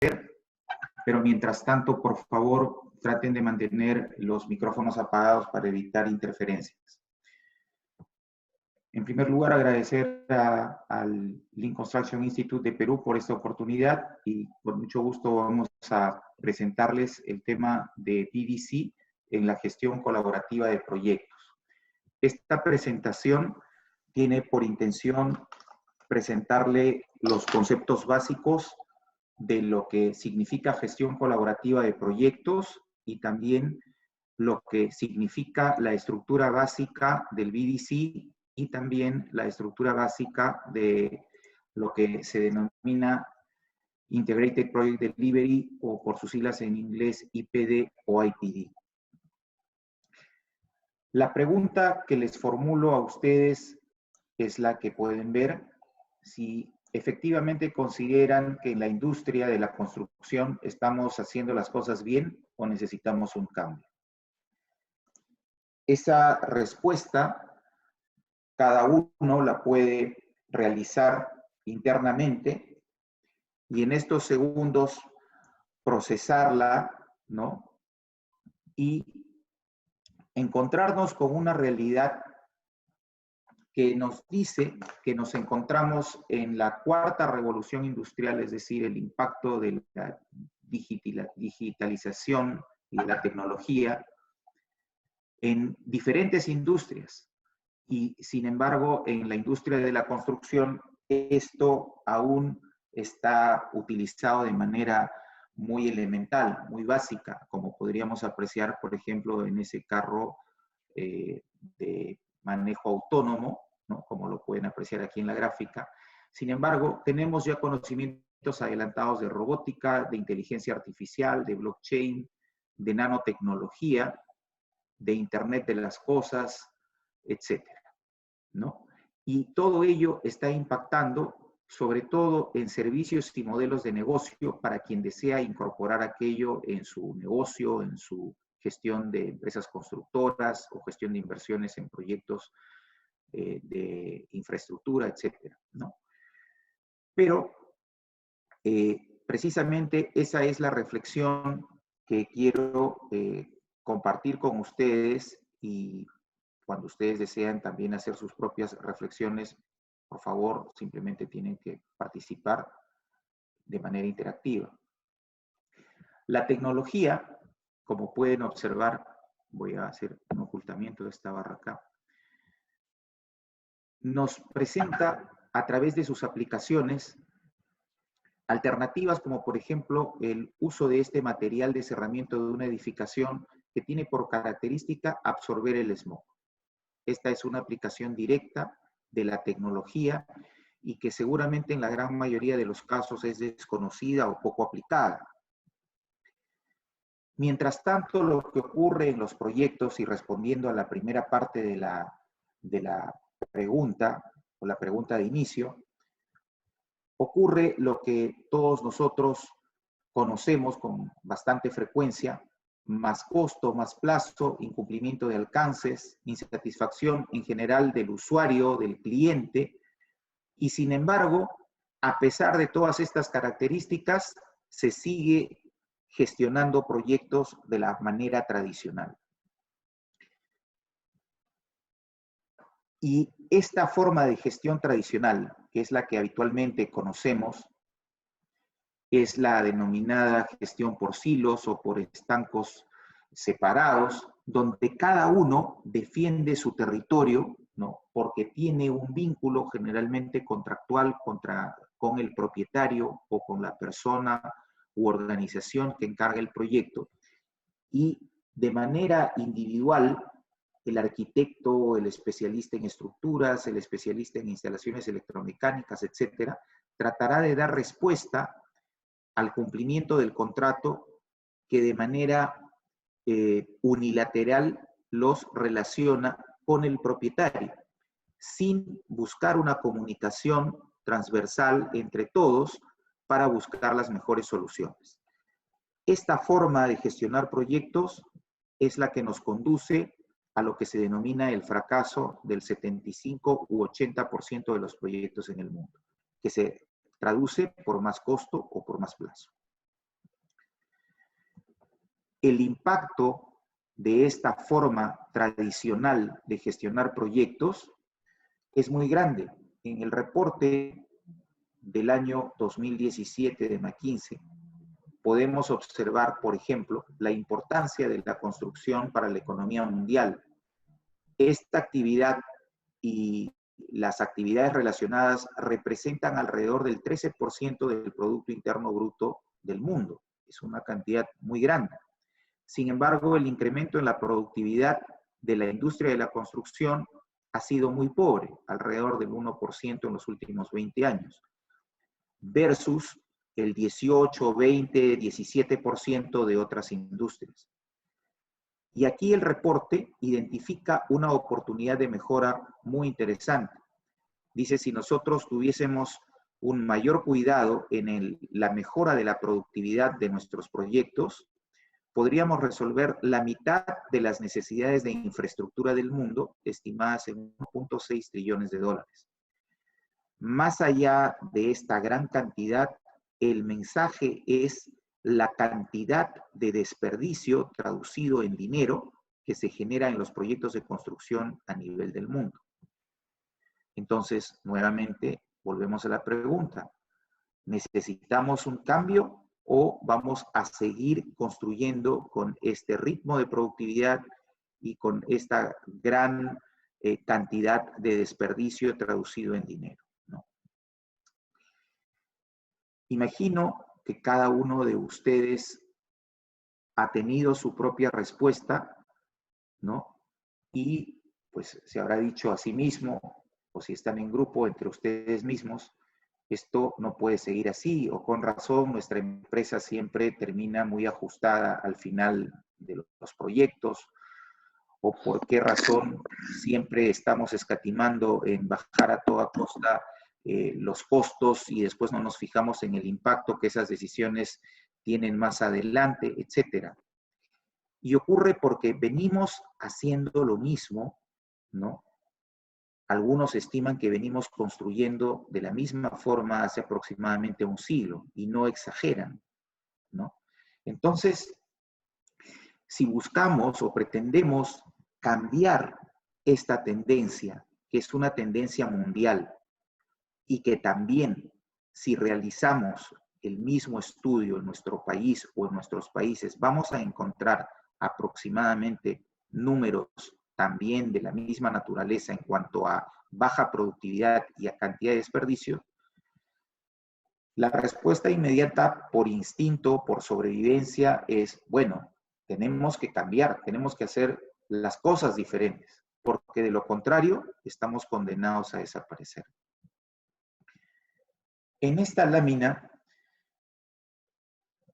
pero mientras tanto, por favor, traten de mantener los micrófonos apagados para evitar interferencias. En primer lugar, agradecer al Lean Construction Institute de Perú por esta oportunidad y con mucho gusto vamos a presentarles el tema de VDC en la gestión colaborativa de proyectos. Esta presentación tiene por intención presentarle los conceptos básicos de lo que significa gestión colaborativa de proyectos y también lo que significa la estructura básica del VDC y también la estructura básica de lo que se denomina Integrated Project Delivery o por sus siglas en inglés IPD o IPD. La pregunta que les formulo a ustedes es la que pueden ver, si efectivamente consideran que en la industria de la construcción estamos haciendo las cosas bien o necesitamos un cambio. Esa respuesta cada uno la puede realizar internamente y en estos segundos procesarla, ¿no? Y encontrarnos con una realidad que nos dice que nos encontramos en la cuarta revolución industrial, es decir, el impacto de la digitalización y de la tecnología en diferentes industrias. Y sin embargo, en la industria de la construcción, esto aún está utilizado de manera muy elemental, muy básica, como podríamos apreciar, por ejemplo, en ese carro de manejo autónomo, ¿no? Como lo pueden apreciar aquí en la gráfica. Sin embargo, tenemos ya conocimientos adelantados de robótica, de inteligencia artificial, de blockchain, de nanotecnología, de Internet de las cosas, etcétera, ¿no? Y todo ello está impactando sobre todo en servicios y modelos de negocio para quien desea incorporar aquello en su negocio, en su gestión de empresas constructoras o gestión de inversiones en proyectos de infraestructura, etcétera, ¿no? Pero precisamente esa es la reflexión que quiero compartir con ustedes y cuando ustedes desean también hacer sus propias reflexiones, por favor, simplemente tienen que participar de manera interactiva. La tecnología, como pueden observar, voy a hacer un ocultamiento de esta barra acá, nos presenta a través de sus aplicaciones alternativas como por ejemplo el uso de este material de cerramiento de una edificación que tiene por característica absorber el smog. Esta es una aplicación directa de la tecnología y que seguramente en la gran mayoría de los casos es desconocida o poco aplicada. Mientras tanto, lo que ocurre en los proyectos, y respondiendo a la primera parte de la pregunta, o la pregunta de inicio, ocurre lo que todos nosotros conocemos con bastante frecuencia: más costo, más plazo, incumplimiento de alcances, insatisfacción en general del usuario, del cliente, y sin embargo, a pesar de todas estas características, se sigue gestionando proyectos de la manera tradicional. Y esta forma de gestión tradicional, que es la que habitualmente conocemos, es la denominada gestión por silos o por estancos separados, donde cada uno defiende su territorio, ¿no? Porque tiene un vínculo generalmente contractual con el propietario o con la persona u organización que encarga el proyecto. Y de manera individual, el arquitecto, el especialista en estructuras, el especialista en instalaciones electromecánicas, etcétera, tratará de dar respuesta al cumplimiento del contrato que de manera unilateral los relaciona con el propietario, sin buscar una comunicación transversal entre todos para buscar las mejores soluciones. Esta forma de gestionar proyectos es la que nos conduce a lo que se denomina el fracaso del 75 u 80% de los proyectos en el mundo, que se traduce por más costo o por más plazo. el impacto de esta forma tradicional de gestionar proyectos es muy grande. En el reporte del año 2017 de McKinsey, podemos observar, por ejemplo, la importancia de la construcción para la economía mundial. Esta actividad y las actividades relacionadas representan alrededor del 13% del Producto Interno Bruto del mundo. Es una cantidad muy grande. Sin embargo, el incremento en la productividad de la industria de la construcción ha sido muy pobre, alrededor del 1% en los últimos 20 años, versus el 18, 20, 17% de otras industrias. Y aquí el reporte identifica una oportunidad de mejora muy interesante. Dice, si nosotros tuviésemos un mayor cuidado en la mejora de la productividad de nuestros proyectos, podríamos resolver la mitad de las necesidades de infraestructura del mundo, estimadas en 1.6 trillones de dólares. Más allá de esta gran cantidad, el mensaje es la cantidad de desperdicio traducido en dinero que se genera en los proyectos de construcción a nivel del mundo. Entonces, nuevamente, volvemos a la pregunta. ¿Necesitamos un cambio o vamos a seguir construyendo con este ritmo de productividad y con esta gran cantidad de desperdicio traducido en dinero? ¿No? Imagino que cada uno de ustedes ha tenido su propia respuesta, ¿no? Y pues se habrá dicho a sí mismo, o si están en grupo entre ustedes mismos, esto no puede seguir así, o con razón nuestra empresa siempre termina muy ajustada al final de los proyectos, o por qué razón siempre estamos escatimando en bajar a toda costa los costos y después no nos fijamos en el impacto que esas decisiones tienen más adelante, etcétera. Y ocurre porque venimos haciendo lo mismo, ¿no? Algunos estiman que venimos construyendo de la misma forma hace aproximadamente un siglo y no exageran, ¿no? Entonces, si buscamos o pretendemos cambiar esta tendencia, que es una tendencia mundial, y que también si realizamos el mismo estudio en nuestro país o en nuestros países, vamos a encontrar aproximadamente números también de la misma naturaleza en cuanto a baja productividad y a cantidad de desperdicio, la respuesta inmediata por instinto, por sobrevivencia, es, bueno, tenemos que cambiar, tenemos que hacer las cosas diferentes, porque de lo contrario estamos condenados a desaparecer. En esta lámina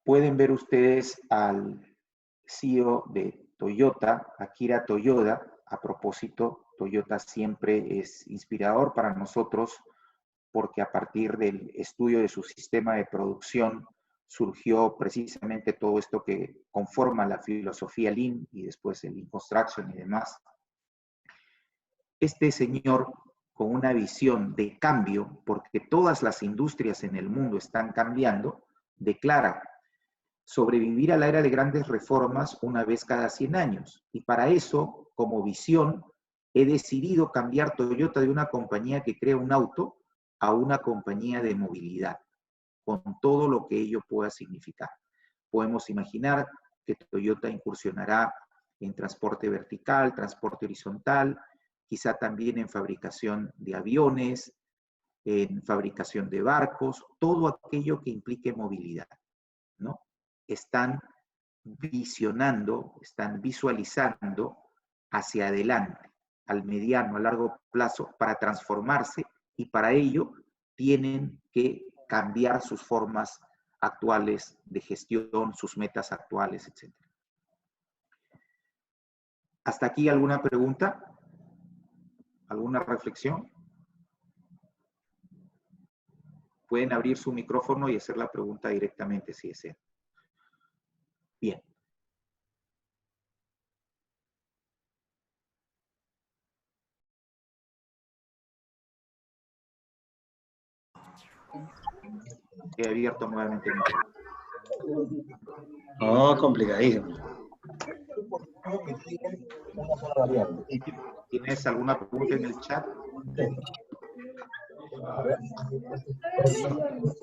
pueden ver ustedes al CEO de Toyota, Akira Toyoda. A propósito, Toyota siempre es inspirador para nosotros porque a partir del estudio de su sistema de producción surgió precisamente todo esto que conforma la filosofía Lean y después el Lean Construction y demás. Este señor, con una visión de cambio, porque todas las industrias en el mundo están cambiando, declara sobrevivir a la era de grandes reformas una vez cada 100 años. Y para eso, como visión, he decidido cambiar Toyota de una compañía que crea un auto a una compañía de movilidad, con todo lo que ello pueda significar. Podemos imaginar que Toyota incursionará en transporte vertical, transporte horizontal, quizá también en fabricación de aviones, en fabricación de barcos, todo aquello que implique movilidad, ¿no? Están visionando, están visualizando hacia adelante, al mediano, a largo plazo, para transformarse y para ello tienen que cambiar sus formas actuales de gestión, sus metas actuales, etc. ¿Hasta aquí alguna pregunta? ¿Alguna reflexión? Pueden abrir su micrófono y hacer la pregunta directamente si desean. Bien. He abierto nuevamente el micrófono. No, complicadísimo. ¿Tienes alguna pregunta en el chat?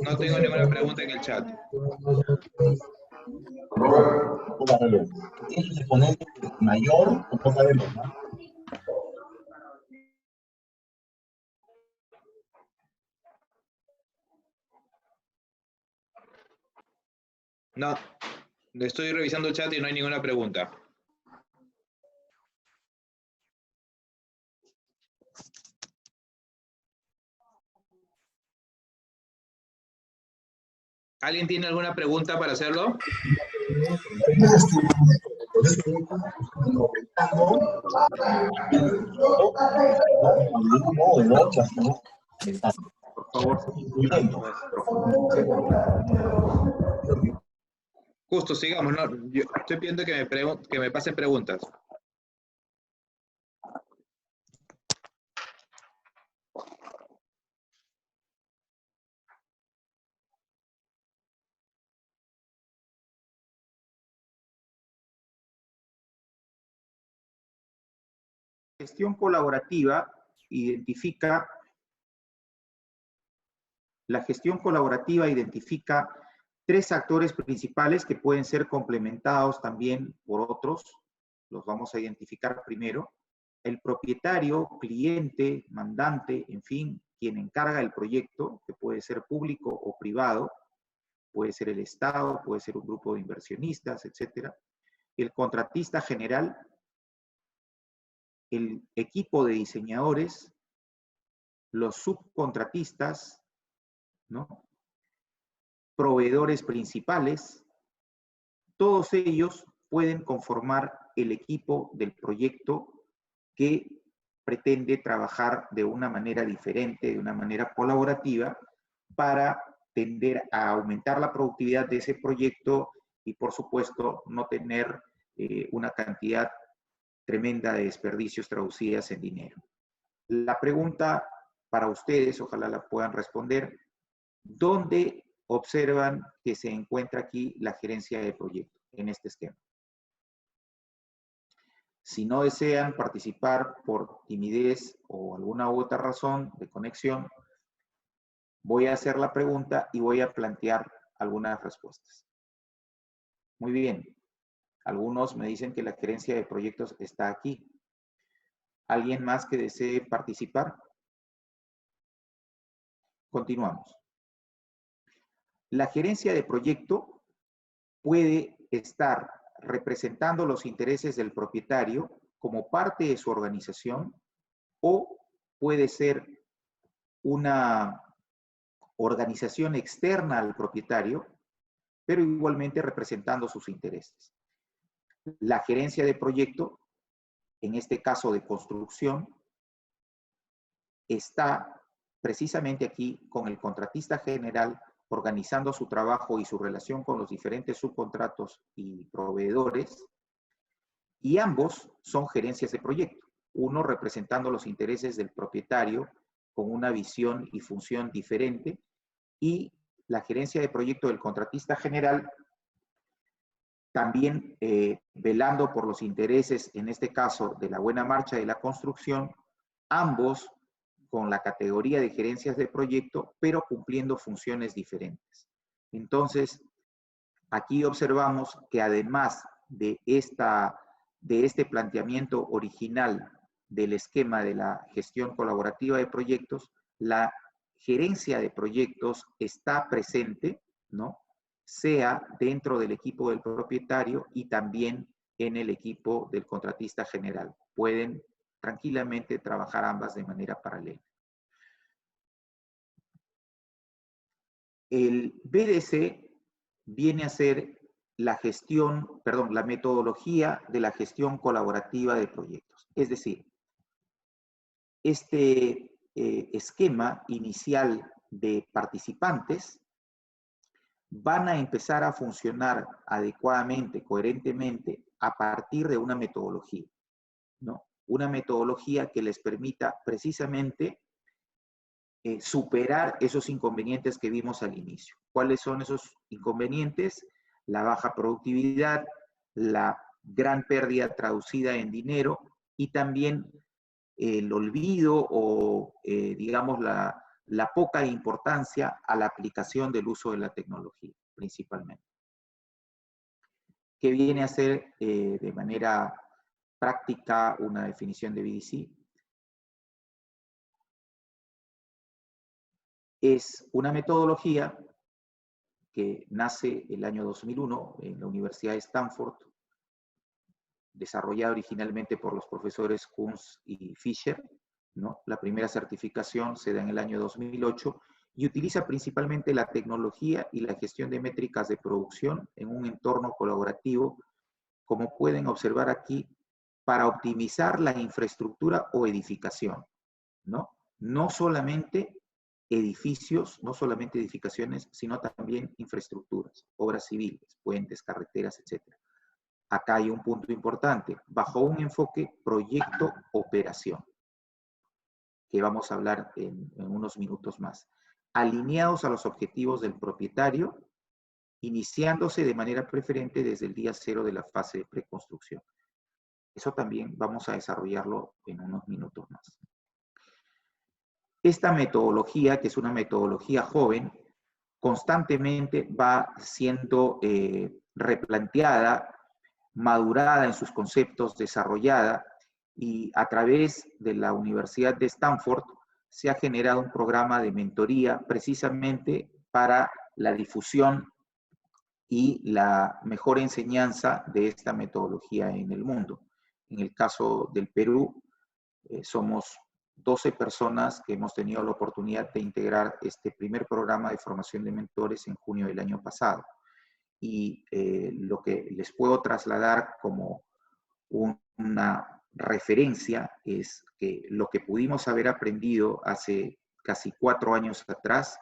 No tengo ninguna pregunta en el chat. ¿Es un exponente mayor o no sabemos, no? No, estoy revisando el chat y no hay ninguna pregunta. ¿Alguien tiene alguna pregunta para hacerlo? Por favor, Justo, sigamos. No, yo estoy pidiendo que me pasen preguntas. Gestión colaborativa identifica, tres actores principales que pueden ser complementados también por otros. Los vamos a identificar primero. El propietario, cliente, mandante, en fin, quien encarga el proyecto, que puede ser público o privado, puede ser el Estado, puede ser un grupo de inversionistas, etc. El contratista general, el equipo de diseñadores, los subcontratistas, ¿no? Proveedores principales, todos ellos pueden conformar el equipo del proyecto que pretende trabajar de una manera diferente, de una manera colaborativa, para tender a aumentar la productividad de ese proyecto y, por supuesto, no tener una cantidad tremenda de desperdicios traducidas en dinero. La pregunta para ustedes, ojalá la puedan responder, ¿dónde observan que se encuentra aquí la gerencia de proyecto en este esquema? Si no desean participar por timidez o alguna u otra razón de conexión, voy a hacer la pregunta y voy a plantear algunas respuestas. Muy bien. Algunos me dicen que la gerencia de proyectos está aquí. ¿Alguien más que desee participar? Continuamos. La gerencia de proyecto puede estar representando los intereses del propietario como parte de su organización o puede ser una organización externa al propietario, pero igualmente representando sus intereses. La gerencia de proyecto, en este caso de construcción, está precisamente aquí con el contratista general organizando su trabajo y su relación con los diferentes subcontratos y proveedores, y ambos son gerencias de proyecto, uno representando los intereses del propietario con una visión y función diferente, y la gerencia de proyecto del contratista general también velando por los intereses, en este caso, de la buena marcha de la construcción, ambos con la categoría de gerencias de proyecto, pero cumpliendo funciones diferentes. Entonces, aquí observamos que además de este planteamiento original del esquema de la gestión colaborativa de proyectos, la gerencia de proyectos está presente, ¿no? Sea dentro del equipo del propietario y también en el equipo del contratista general. Pueden tranquilamente trabajar ambas de manera paralela. El BDC viene a ser la metodología de la gestión colaborativa de proyectos. Es decir, este esquema inicial de participantes van a empezar a funcionar adecuadamente, coherentemente, a partir de una metodología, ¿no? Una metodología que les permita precisamente superar esos inconvenientes que vimos al inicio. ¿Cuáles son esos inconvenientes? la baja productividad, la gran pérdida traducida en dinero y también el olvido o, digamos, la poca importancia a la aplicación del uso de la tecnología, principalmente. ¿Qué viene a ser de manera práctica una definición de BDC? Es una metodología que nace el año 2001 en la Universidad de Stanford, desarrollada originalmente por los profesores Kunz y Fisher, ¿no? La primera certificación se da en el año 2008 y utiliza principalmente la tecnología y la gestión de métricas de producción en un entorno colaborativo, como pueden observar aquí, para optimizar la infraestructura o edificación, ¿no? No solamente edificios, no solamente edificaciones, sino también infraestructuras, obras civiles, puentes, carreteras, etc. Acá hay un punto importante, bajo un enfoque proyecto-operación, que vamos a hablar en unos minutos más, alineados a los objetivos del propietario, iniciándose de manera preferente desde el día cero de la fase de preconstrucción. Eso también vamos a desarrollarlo en unos minutos más. Esta metodología, que es una metodología joven, constantemente va siendo replanteada, madurada en sus conceptos, desarrollada, y a través de la Universidad de Stanford se ha generado un programa de mentoría precisamente para la difusión y la mejor enseñanza de esta metodología en el mundo. En el caso del Perú, somos 12 personas que hemos tenido la oportunidad de integrar este primer programa de formación de mentores en junio del año pasado. Y lo que les puedo trasladar como una referencia es que lo que pudimos haber aprendido hace casi 4 años atrás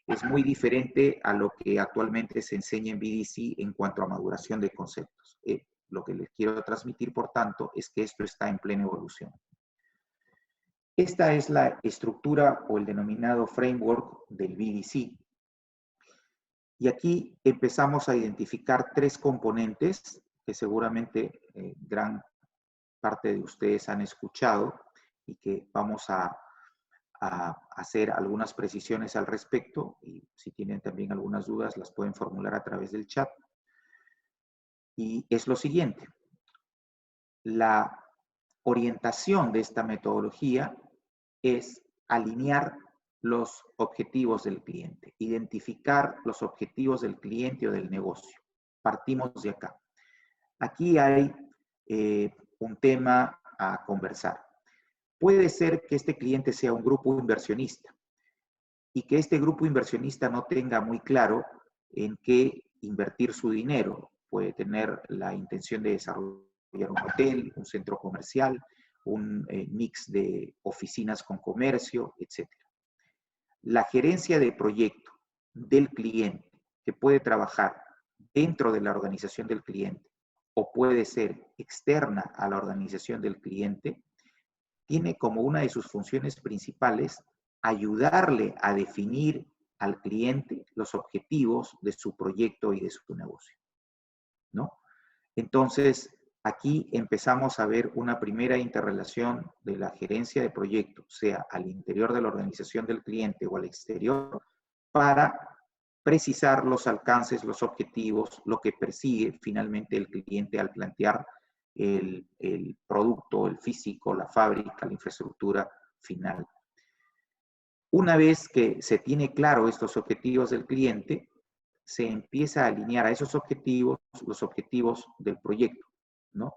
es muy diferente a lo que actualmente se enseña en BDC en cuanto a maduración de conceptos. Lo que les quiero transmitir, por tanto, es que esto está en plena evolución. Esta es la estructura o el denominado framework del BDC. Y aquí empezamos a identificar 3 componentes que seguramente gran parte de ustedes han escuchado y que vamos a hacer algunas precisiones al respecto, y si tienen también algunas dudas las pueden formular a través del chat. Y es lo siguiente: la orientación de esta metodología es alinear los objetivos del cliente, identificar los objetivos del cliente o del negocio. Partimos de acá. Aquí hay un tema a conversar. Puede ser que este cliente sea un grupo inversionista y que este grupo inversionista no tenga muy claro en qué invertir su dinero. Puede tener la intención de desarrollar un hotel, un centro comercial, un mix de oficinas con comercio, etc. La gerencia de proyecto del cliente, que puede trabajar dentro de la organización del cliente o puede ser externa a la organización del cliente, tiene como una de sus funciones principales ayudarle a definir al cliente los objetivos de su proyecto y de su negocio, ¿no? Entonces, aquí empezamos a ver una primera interrelación de la gerencia de proyecto, sea al interior de la organización del cliente o al exterior, para precisar los alcances, los objetivos, lo que persigue finalmente el cliente al plantear el producto, el físico, la fábrica, la infraestructura final. Una vez que se tiene claro estos objetivos del cliente, se empieza a alinear a esos objetivos los objetivos del proyecto, ¿no?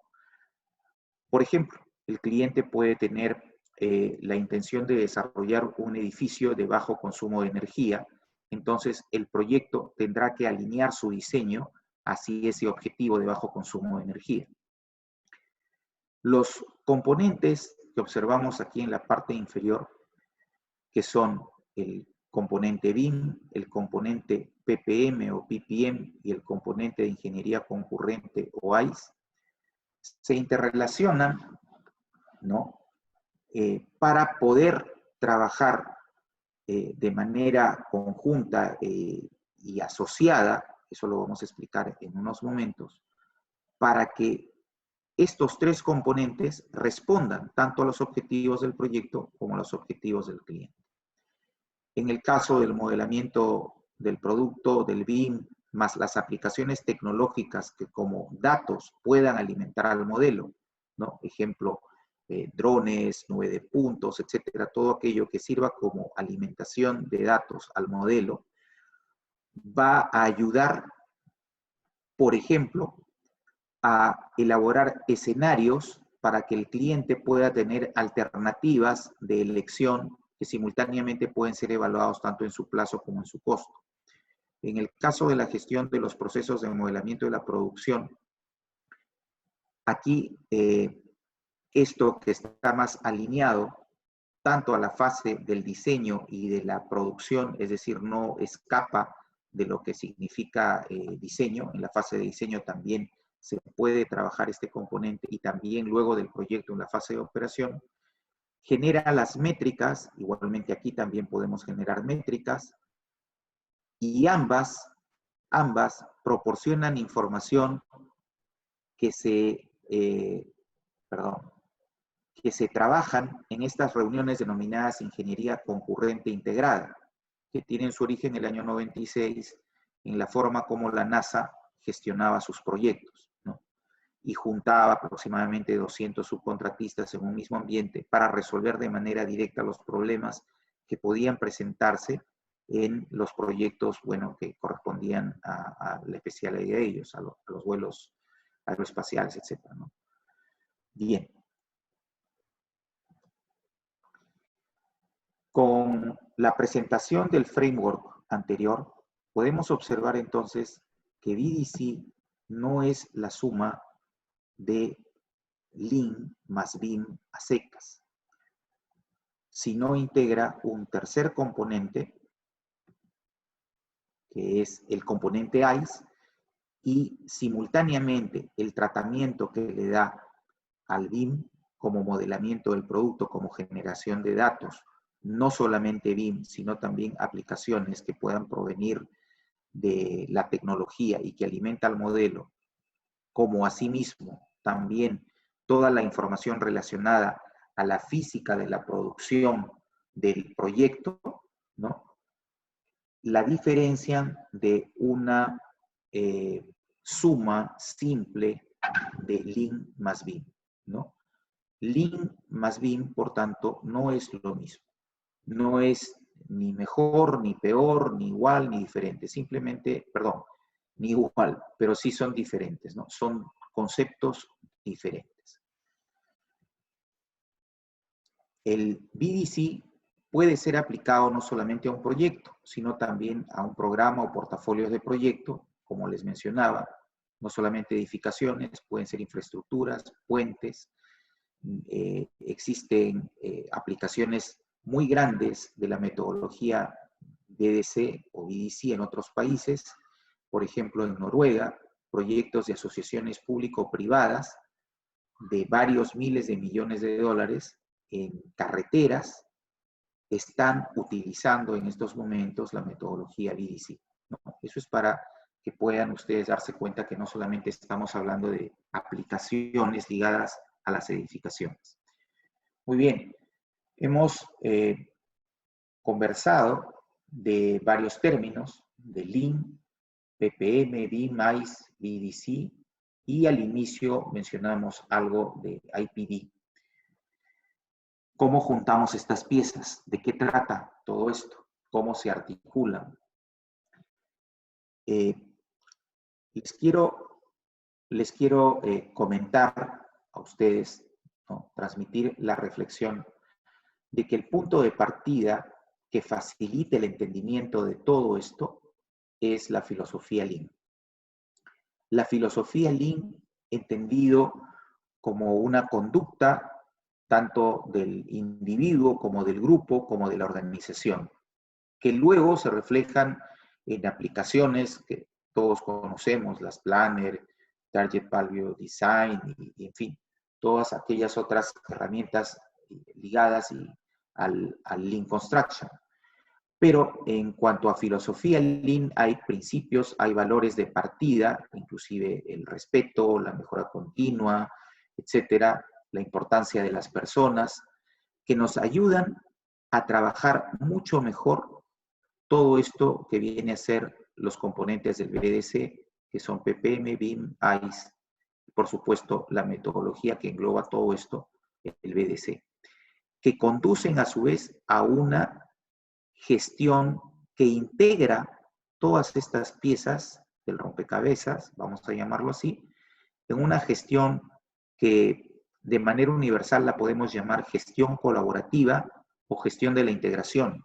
Por ejemplo, el cliente puede tener la intención de desarrollar un edificio de bajo consumo de energía, entonces el proyecto tendrá que alinear su diseño hacia ese objetivo de bajo consumo de energía. Los componentes que observamos aquí en la parte inferior, que son el componente BIM, el componente PPM o PPM y el componente de ingeniería concurrente o ICE, se interrelacionan, ¿no? Para poder trabajar de manera conjunta y asociada eso lo vamos a explicar en unos momentos, para que estos tres componentes respondan tanto a los objetivos del proyecto como a los objetivos del cliente. En el caso del modelamiento del producto, del BIM, más las aplicaciones tecnológicas que como datos puedan alimentar al modelo, ¿no? Ejemplo, drones, nube de puntos, etcétera, todo aquello que sirva como alimentación de datos al modelo, va a ayudar, por ejemplo, a elaborar escenarios para que el cliente pueda tener alternativas de elección que simultáneamente pueden ser evaluados tanto en su plazo como en su costo. En el caso de la gestión de los procesos de modelamiento de la producción, aquí esto que está más alineado tanto a la fase del diseño y de la producción, es decir, no escapa de lo que significa diseño. En la fase de diseño también se puede trabajar este componente y también luego del proyecto en la fase de operación. Genera las métricas, igualmente aquí también podemos generar métricas, y ambas proporcionan información que que se trabajan en estas reuniones denominadas ingeniería concurrente integrada, que tienen su origen en el año 96 en la forma como la NASA gestionaba sus proyectos, ¿no? Y juntaba aproximadamente 200 subcontratistas en un mismo ambiente para resolver de manera directa los problemas que podían presentarse en los proyectos, bueno, que correspondían a la especialidad de ellos, a los vuelos aeroespaciales, etcétera, ¿no? Bien. Con la presentación del framework anterior, podemos observar entonces que VDC no es la suma de Lean más BIM a secas, sino integra un tercer componente, que es el componente ICE, y simultáneamente el tratamiento que le da al BIM como modelamiento del producto, como generación de datos, no solamente BIM, sino también aplicaciones que puedan provenir de la tecnología y que alimenta al modelo, como asimismo también toda la información relacionada a la física de la producción del proyecto, ¿no? La diferencian de una suma simple de Lean más BIM, ¿no? Lean más BIM, por tanto, no es lo mismo. No es ni mejor, ni peor, ni igual, ni diferente. Simplemente, perdón, ni igual, pero sí son diferentes, ¿no? Son conceptos diferentes. El VDC puede ser aplicado no solamente a un proyecto, sino también a un programa o portafolios de proyecto, como les mencionaba, no solamente edificaciones, pueden ser infraestructuras, puentes, existen aplicaciones muy grandes de la metodología BDC o VDC en otros países, por ejemplo en Noruega, proyectos de asociaciones público-privadas de varios miles de millones de dólares en carreteras están utilizando en estos momentos la metodología VDC, ¿no? Eso es para que puedan ustedes darse cuenta que no solamente estamos hablando de aplicaciones ligadas a las edificaciones. Muy bien, hemos conversado de varios términos, de Lean, PPM, BIM, ICE, VDC, y al inicio mencionamos algo de IPD. ¿Cómo juntamos estas piezas? ¿De qué trata todo esto? ¿Cómo se articulan? Les quiero comentar a ustedes, ¿no? Transmitir la reflexión de que el punto de partida que facilite el entendimiento de todo esto es la filosofía Lean. La filosofía Lean, entendido como una conducta tanto del individuo como del grupo, como de la organización, que luego se reflejan en aplicaciones que todos conocemos, las Planner, Target Value Design, y en fin, todas aquellas otras herramientas ligadas al Lean Construction. Pero en cuanto a filosofía Lean, hay principios, hay valores de partida, inclusive el respeto, la mejora continua, etcétera, la importancia de las personas, que nos ayudan a trabajar mucho mejor todo esto que viene a ser los componentes del BDC, que son PPM, BIM, ICE, y por supuesto la metodología que engloba todo esto, el BDC, que conducen a su vez a una gestión que integra todas estas piezas del rompecabezas, vamos a llamarlo así, en una gestión que de manera universal la podemos llamar gestión colaborativa o gestión de la integración,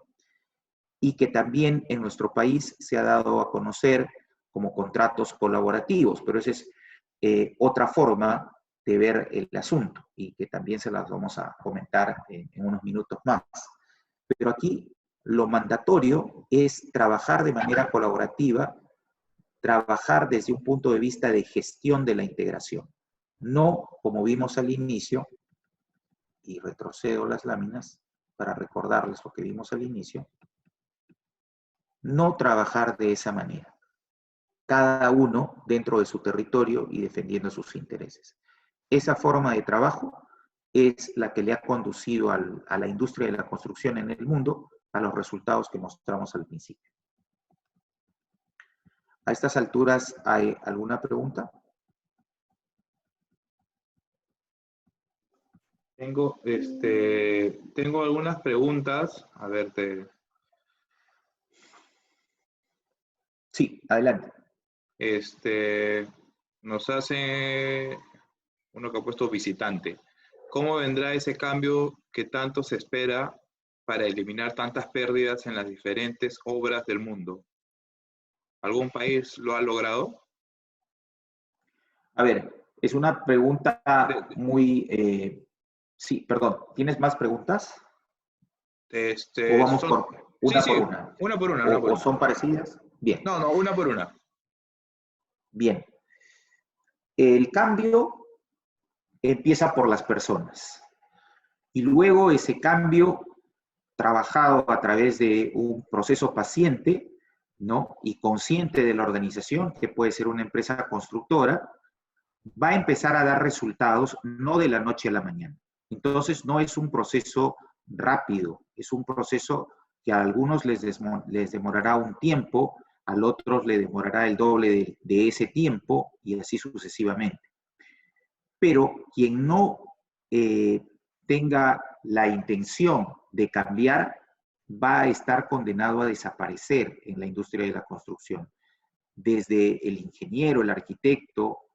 y que también en nuestro país se ha dado a conocer como contratos colaborativos, pero esa es otra forma de ver el asunto y que también se las vamos a comentar en unos minutos más. Pero aquí lo mandatorio es trabajar de manera colaborativa, trabajar desde un punto de vista de gestión de la integración. No, como vimos al inicio, y retrocedo las láminas para recordarles lo que vimos al inicio, no trabajar de esa manera, cada uno dentro de su territorio y defendiendo sus intereses. Esa forma de trabajo es la que le ha conducido a la industria de la construcción en el mundo a los resultados que mostramos al principio. A estas alturas, ¿hay alguna pregunta? Tengo algunas preguntas. A ver, Sí, adelante. nos hace uno que ha puesto visitante. ¿Cómo vendrá ese cambio que tanto se espera para eliminar tantas pérdidas en las diferentes obras del mundo? ¿Algún país lo ha logrado? A ver, es una pregunta muy... sí, perdón, ¿tienes más preguntas? ¿O vamos por una sí, por una? Una por una. ¿O son parecidas? Bien. No, una por una. Bien. El cambio empieza por las personas. Y luego ese cambio, trabajado a través de un proceso paciente, ¿no? Y consciente de la organización, que puede ser una empresa constructora, va a empezar a dar resultados no de la noche a la mañana. Entonces, no es un proceso rápido, es un proceso que a algunos les demorará un tiempo, al otros le demorará el doble de ese tiempo y así sucesivamente. Pero quien no tenga la intención de cambiar va a estar condenado a desaparecer en la industria de la construcción. Desde el ingeniero, el arquitecto,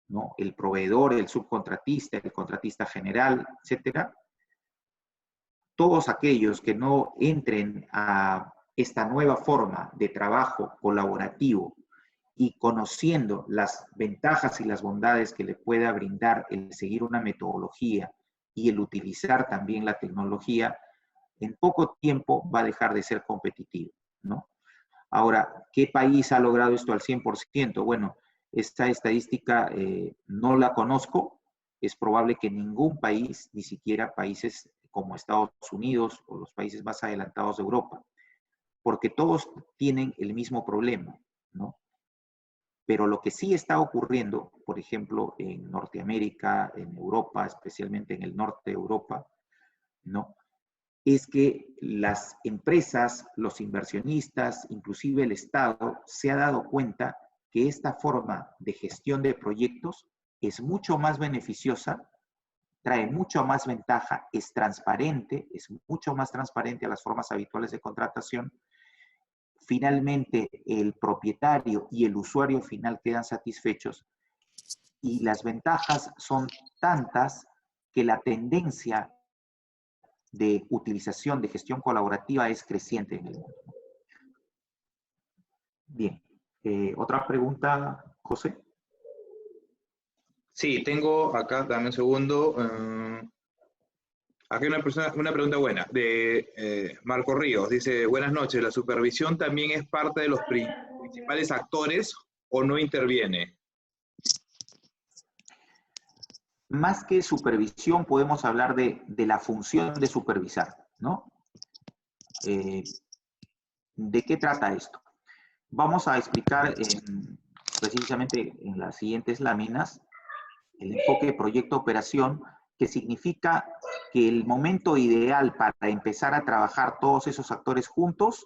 ¿no? El proveedor, el subcontratista, el contratista general, etcétera. Todos aquellos que no entren a esta nueva forma de trabajo colaborativo y conociendo las ventajas y las bondades que le pueda brindar el seguir una metodología y el utilizar también la tecnología, en poco tiempo va a dejar de ser competitivo, ¿no? Ahora, ¿qué país ha logrado esto al 100%? Bueno, esta estadística no la conozco. Es probable que ningún país, ni siquiera países como Estados Unidos o los países más adelantados de Europa, porque todos tienen el mismo problema, ¿no? Pero lo que sí está ocurriendo, por ejemplo, en Norteamérica, en Europa, especialmente en el norte de Europa, ¿no? Es que las empresas, los inversionistas, inclusive el Estado, se ha dado cuenta que esta forma de gestión de proyectos es mucho más beneficiosa, trae mucho más ventaja, es transparente, es mucho más transparente a las formas habituales de contratación. Finalmente, el propietario y el usuario final quedan satisfechos y las ventajas son tantas que la tendencia de utilización de gestión colaborativa es creciente en el mundo. Bien. ¿Otra pregunta, José? Sí, tengo acá, dame un segundo. Aquí una pregunta buena, de Marco Ríos. Dice, buenas noches, ¿la supervisión también es parte de los principales actores o no interviene? Más que supervisión, podemos hablar de la función de supervisar, ¿no? ¿De qué trata esto? Vamos a explicar precisamente en las siguientes láminas el enfoque proyecto-operación, que significa que el momento ideal para empezar a trabajar todos esos actores juntos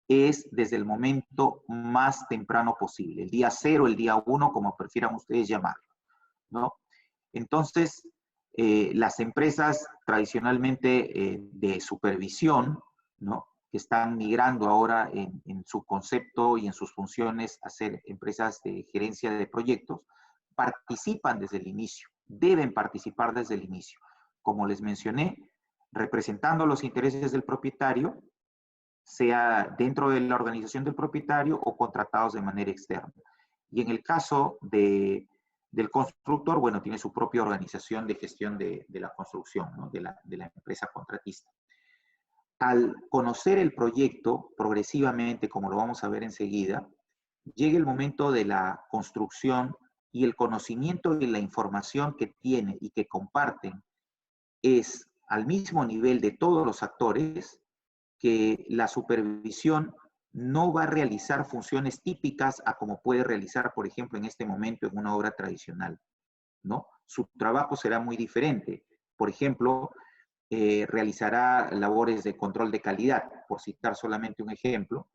es desde el momento más temprano posible, el día 0, el día 1, como prefieran ustedes llamarlo, ¿no? Entonces, las empresas tradicionalmente de supervisión, ¿no?, que están migrando ahora en su concepto y en sus funciones a ser empresas de gerencia de proyectos, participan desde el inicio, deben participar desde el inicio. Como les mencioné, representando los intereses del propietario, sea dentro de la organización del propietario o contratados de manera externa. Y en el caso del constructor, bueno, tiene su propia organización de gestión de la construcción, ¿no?, de la empresa contratista. Al conocer el proyecto, progresivamente, como lo vamos a ver enseguida, llega el momento de la construcción y el conocimiento y la información que tiene y que comparten es al mismo nivel de todos los actores, que la supervisión no va a realizar funciones típicas a como puede realizar, por ejemplo, en este momento en una obra tradicional, ¿no? Su trabajo será muy diferente. Por ejemplo, realizará labores de control de calidad, por citar solamente un ejemplo,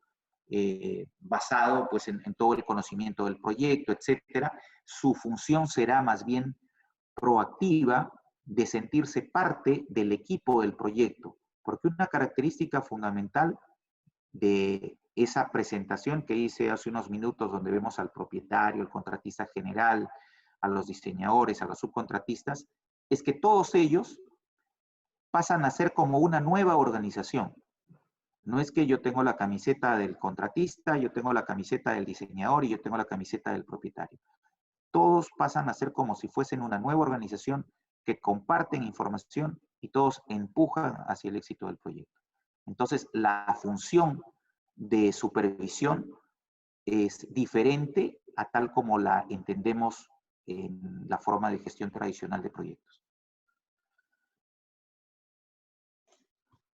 basado pues en todo el conocimiento del proyecto, etcétera. Su función será más bien proactiva, de sentirse parte del equipo del proyecto, porque una característica fundamental de esa presentación que hice hace unos minutos, donde vemos al propietario, al contratista general, a los diseñadores, a los subcontratistas, es que todos ellos pasan a ser como una nueva organización. No es que yo tengo la camiseta del contratista, yo tengo la camiseta del diseñador y yo tengo la camiseta del propietario. Todos pasan a ser como si fuesen una nueva organización que comparten información y todos empujan hacia el éxito del proyecto. Entonces, la función de supervisión es diferente a tal como la entendemos en la forma de gestión tradicional de proyectos.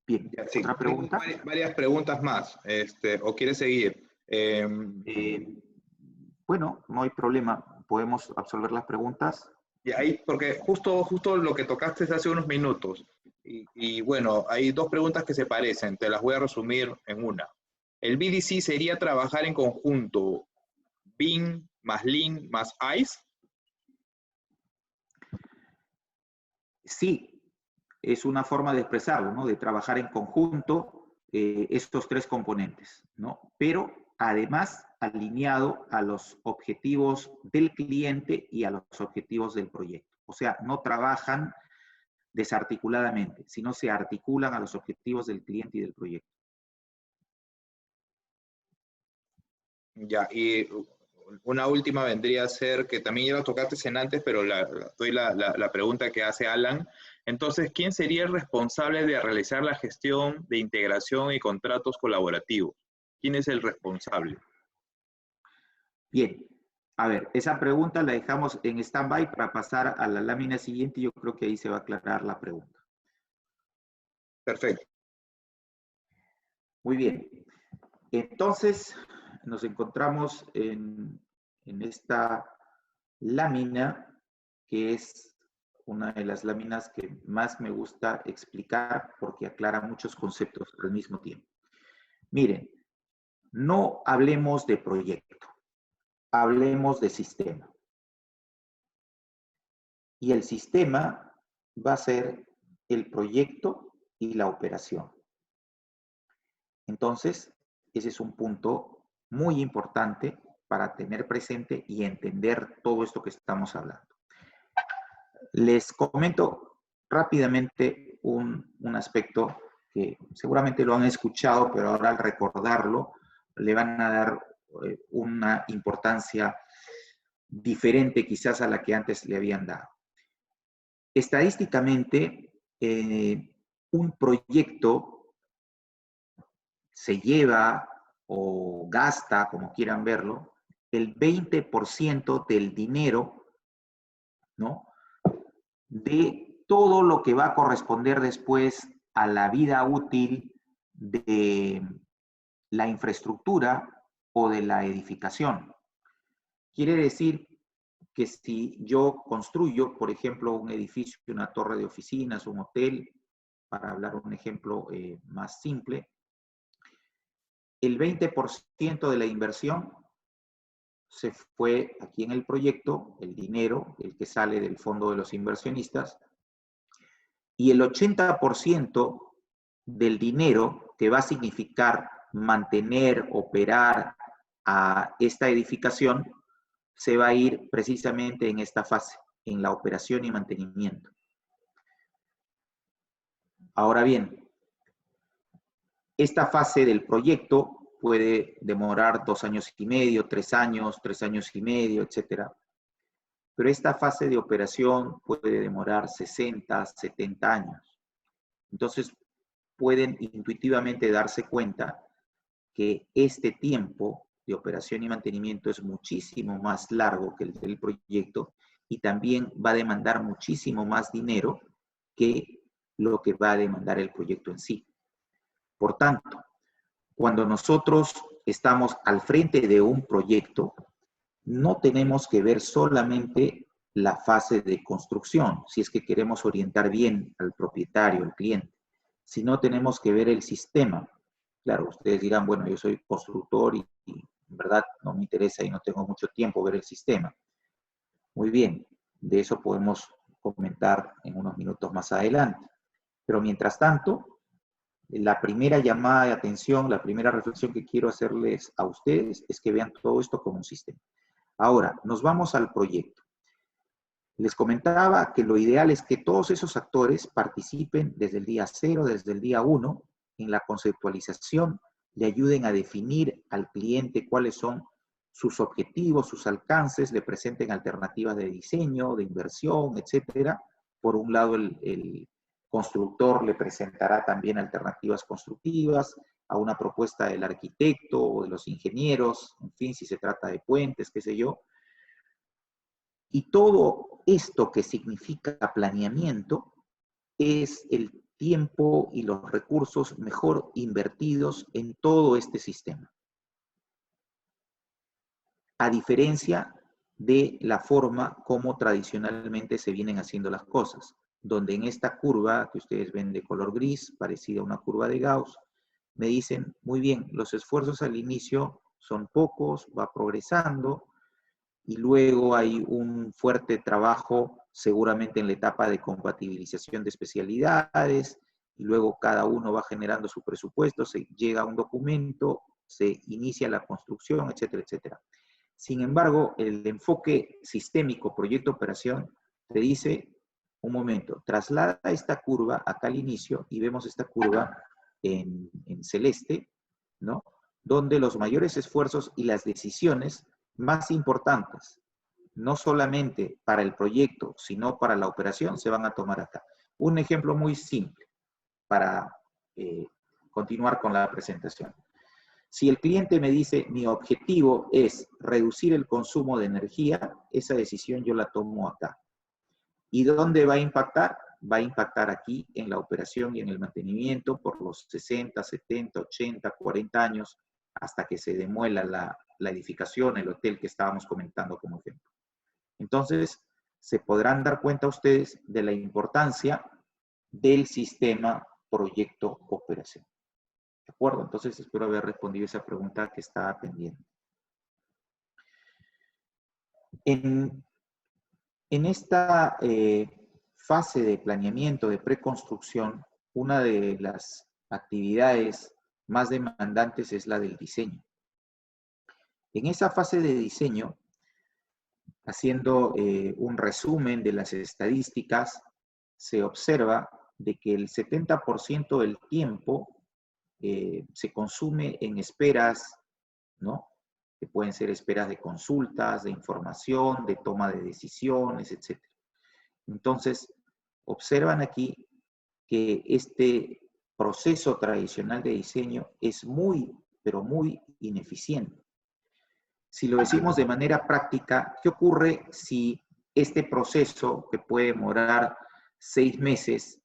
Bien, Sí, ¿otra pregunta? Varias preguntas más, ¿o quieres seguir? Bueno, no hay problema. Podemos absorber las preguntas. Y ahí, porque justo lo que tocaste hace unos minutos, y bueno, hay dos preguntas que se parecen, te las voy a resumir en una. ¿El BDC sería trabajar en conjunto BIM más Lean más ICE? Sí, es una forma de expresarlo, ¿no?, de trabajar en conjunto estos tres componentes, ¿no? Pero además alineado a los objetivos del cliente y a los objetivos del proyecto. O sea, no trabajan desarticuladamente, sino se articulan a los objetivos del cliente y del proyecto. Ya, y una última vendría a ser, que también ya lo tocaste en antes, pero doy la pregunta que hace Alan. Entonces, ¿quién sería el responsable de realizar la gestión de integración y contratos colaborativos? ¿Quién es el responsable? Bien, a ver, esa pregunta la dejamos en stand-by para pasar a la lámina siguiente y yo creo que ahí se va a aclarar la pregunta. Perfecto. Muy bien. Entonces, nos encontramos en esta lámina, que es una de las láminas que más me gusta explicar porque aclara muchos conceptos al mismo tiempo. Miren, no hablemos de proyecto, hablemos de sistema. Y el sistema va a ser el proyecto y la operación. Entonces, ese es un punto muy importante para tener presente y entender todo esto que estamos hablando. Les comento rápidamente un aspecto que seguramente lo han escuchado, pero ahora al recordarlo le van a dar una importancia diferente quizás a la que antes le habían dado. Estadísticamente, un proyecto se lleva o gasta, como quieran verlo, el 20% del dinero, ¿no?, de todo lo que va a corresponder después a la vida útil de la infraestructura o de la edificación. Quiere decir que si yo construyo, por ejemplo, un edificio, una torre de oficinas, un hotel, para hablar un ejemplo más simple, el 20% de la inversión se fue aquí en el proyecto, el dinero, el que sale del fondo de los inversionistas, y el 80% del dinero que va a significar mantener, operar a esta edificación, se va a ir precisamente en esta fase, en la operación y mantenimiento. Ahora bien, esta fase del proyecto puede demorar 2 años y medio, 3 años y medio, etc. Pero esta fase de operación puede demorar 60, 70 años. Entonces, pueden intuitivamente darse cuenta que este tiempo de operación y mantenimiento es muchísimo más largo que el del proyecto y también va a demandar muchísimo más dinero que lo que va a demandar el proyecto en sí. Por tanto, cuando nosotros estamos al frente de un proyecto, no tenemos que ver solamente la fase de construcción, si es que queremos orientar bien al propietario, al cliente, sino tenemos que ver el sistema. Claro, ustedes dirán, bueno, yo soy constructor y en verdad no me interesa y no tengo mucho tiempo ver el sistema. Muy bien, de eso podemos comentar en unos minutos más adelante. Pero mientras tanto, la primera llamada de atención, la primera reflexión que quiero hacerles a ustedes es que vean todo esto como un sistema. Ahora, nos vamos al proyecto. Les comentaba que lo ideal es que todos esos actores participen desde el día 0, desde el día 1, en la conceptualización, le ayuden a definir al cliente cuáles son sus objetivos, sus alcances, le presenten alternativas de diseño, de inversión, etcétera. Por un lado, el constructor le presentará también alternativas constructivas a una propuesta del arquitecto o de los ingenieros, en fin, si se trata de puentes, qué sé yo. Y todo esto que significa planeamiento es el tiempo y los recursos mejor invertidos en todo este sistema. A diferencia de la forma como tradicionalmente se vienen haciendo las cosas, donde en esta curva que ustedes ven de color gris, parecida a una curva de Gauss, me dicen, muy bien, los esfuerzos al inicio son pocos, va progresando, y luego hay un fuerte trabajo seguramente en la etapa de compatibilización de especialidades, y luego cada uno va generando su presupuesto, se llega a un documento, se inicia la construcción, etcétera, etcétera. Sin embargo, el enfoque sistémico, proyecto-operación, te dice, un momento, traslada esta curva acá al inicio y vemos esta curva en celeste, ¿no? Donde los mayores esfuerzos y las decisiones más importantes, no solamente para el proyecto, sino para la operación, se van a tomar acá. Un ejemplo muy simple para continuar con la presentación. Si el cliente me dice, mi objetivo es reducir el consumo de energía, esa decisión yo la tomo acá. ¿Y dónde va a impactar? Va a impactar aquí en la operación y en el mantenimiento por los 60, 70, 80, 40 años, hasta que se demuela la edificación, el hotel que estábamos comentando como ejemplo. Entonces, se podrán dar cuenta ustedes de la importancia del sistema proyecto-operación. ¿De acuerdo? Entonces, espero haber respondido esa pregunta que estaba pendiente. En esta fase de planeamiento, de preconstrucción, una de las actividades más demandantes es la del diseño. En esa fase de diseño, haciendo un resumen de las estadísticas, se observa de que el 70% del tiempo se consume en esperas, ¿no? Que pueden ser esperas de consultas, de información, de toma de decisiones, etc. Entonces, observan aquí que este proceso tradicional de diseño es muy, pero muy ineficiente. Si lo decimos de manera práctica, ¿qué ocurre si este proceso, que puede demorar 6 meses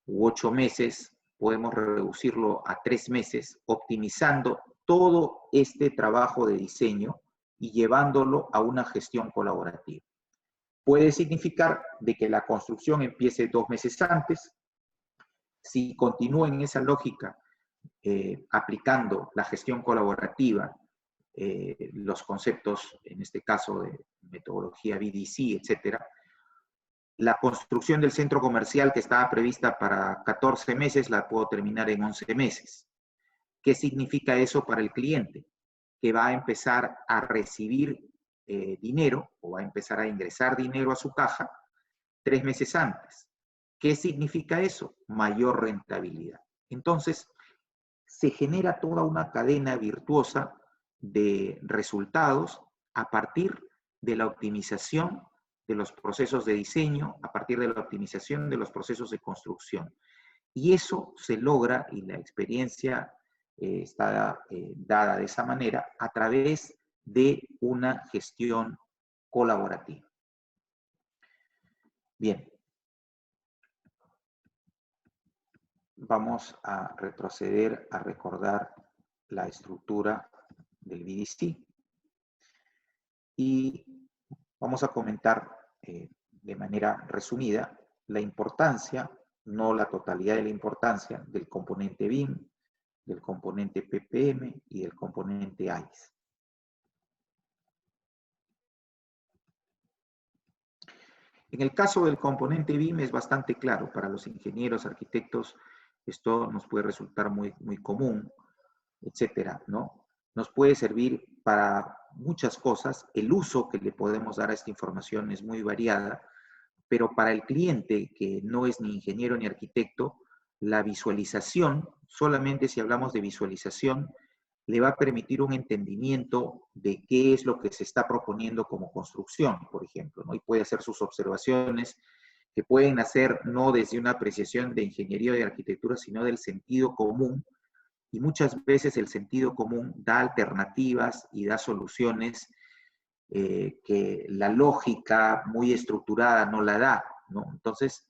u 8 meses, podemos reducirlo a 3 meses, optimizando todo este trabajo de diseño y llevándolo a una gestión colaborativa. Puede significar de que la construcción empiece 2 meses antes. Si continúa en esa lógica, aplicando la gestión colaborativa, los conceptos, en este caso de metodología BDC, etcétera, la construcción del centro comercial que estaba prevista para 14 meses la puedo terminar en 11 meses. ¿Qué significa eso para el cliente? Que va a empezar a recibir dinero o va a empezar a ingresar dinero a su caja 3 meses antes. ¿Qué significa eso? Mayor rentabilidad. Entonces, se genera toda una cadena virtuosa de resultados a partir de la optimización de los procesos de diseño, a partir de la optimización de los procesos de construcción. Y eso se logra, y la experiencia está dada de esa manera, a través de una gestión colaborativa. Bien. Vamos a retroceder a recordar la estructura del BDC y vamos a comentar de manera resumida la importancia, no la totalidad de la importancia, del componente BIM, del componente PPM y del componente AIS. En el caso del componente BIM es bastante claro. Para los ingenieros, arquitectos, esto nos puede resultar muy común, etcétera, ¿no? Nos puede servir para muchas cosas. El uso que le podemos dar a esta información es muy variada, pero para el cliente que no es ni ingeniero ni arquitecto, la visualización, solamente si hablamos de visualización, le va a permitir un entendimiento de qué es lo que se está proponiendo como construcción, por ejemplo, ¿no? Y puede hacer sus observaciones que pueden nacer no desde una apreciación de ingeniería o de arquitectura, sino del sentido común, y muchas veces el sentido común da alternativas y da soluciones que la lógica muy estructurada no la da, ¿no? Entonces,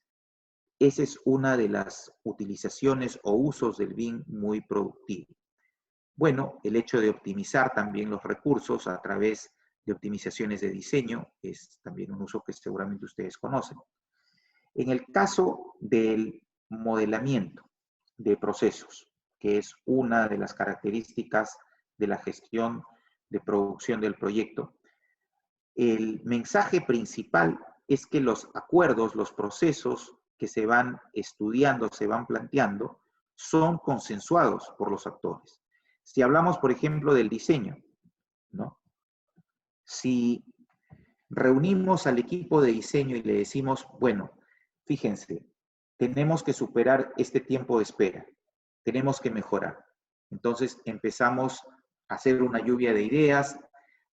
esa es una de las utilizaciones o usos del BIM muy productivo. Bueno, el hecho de optimizar también los recursos a través de optimizaciones de diseño es también un uso que seguramente ustedes conocen. En el caso del modelamiento de procesos, que es una de las características de la gestión de producción del proyecto, el mensaje principal es que los acuerdos, los procesos que se van estudiando, se van planteando, son consensuados por los actores. Si hablamos, por ejemplo, del diseño, ¿no? Si reunimos al equipo de diseño y le decimos, bueno, fíjense, tenemos que superar este tiempo de espera, tenemos que mejorar. Entonces empezamos a hacer una lluvia de ideas,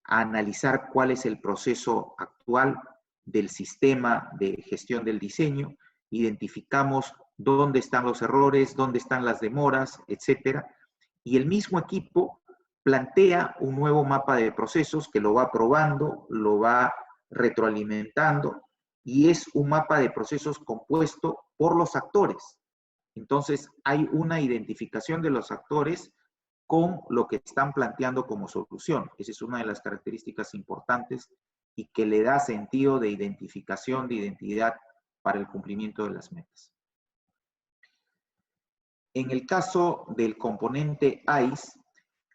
a analizar cuál es el proceso actual del sistema de gestión del diseño, identificamos dónde están los errores, dónde están las demoras, etcétera. Y el mismo equipo plantea un nuevo mapa de procesos que lo va probando, lo va retroalimentando, y es un mapa de procesos compuesto por los actores. Entonces, hay una identificación de los actores con lo que están planteando como solución. Esa es una de las características importantes y que le da sentido de identificación, de identidad para el cumplimiento de las metas. En el caso del componente AIS,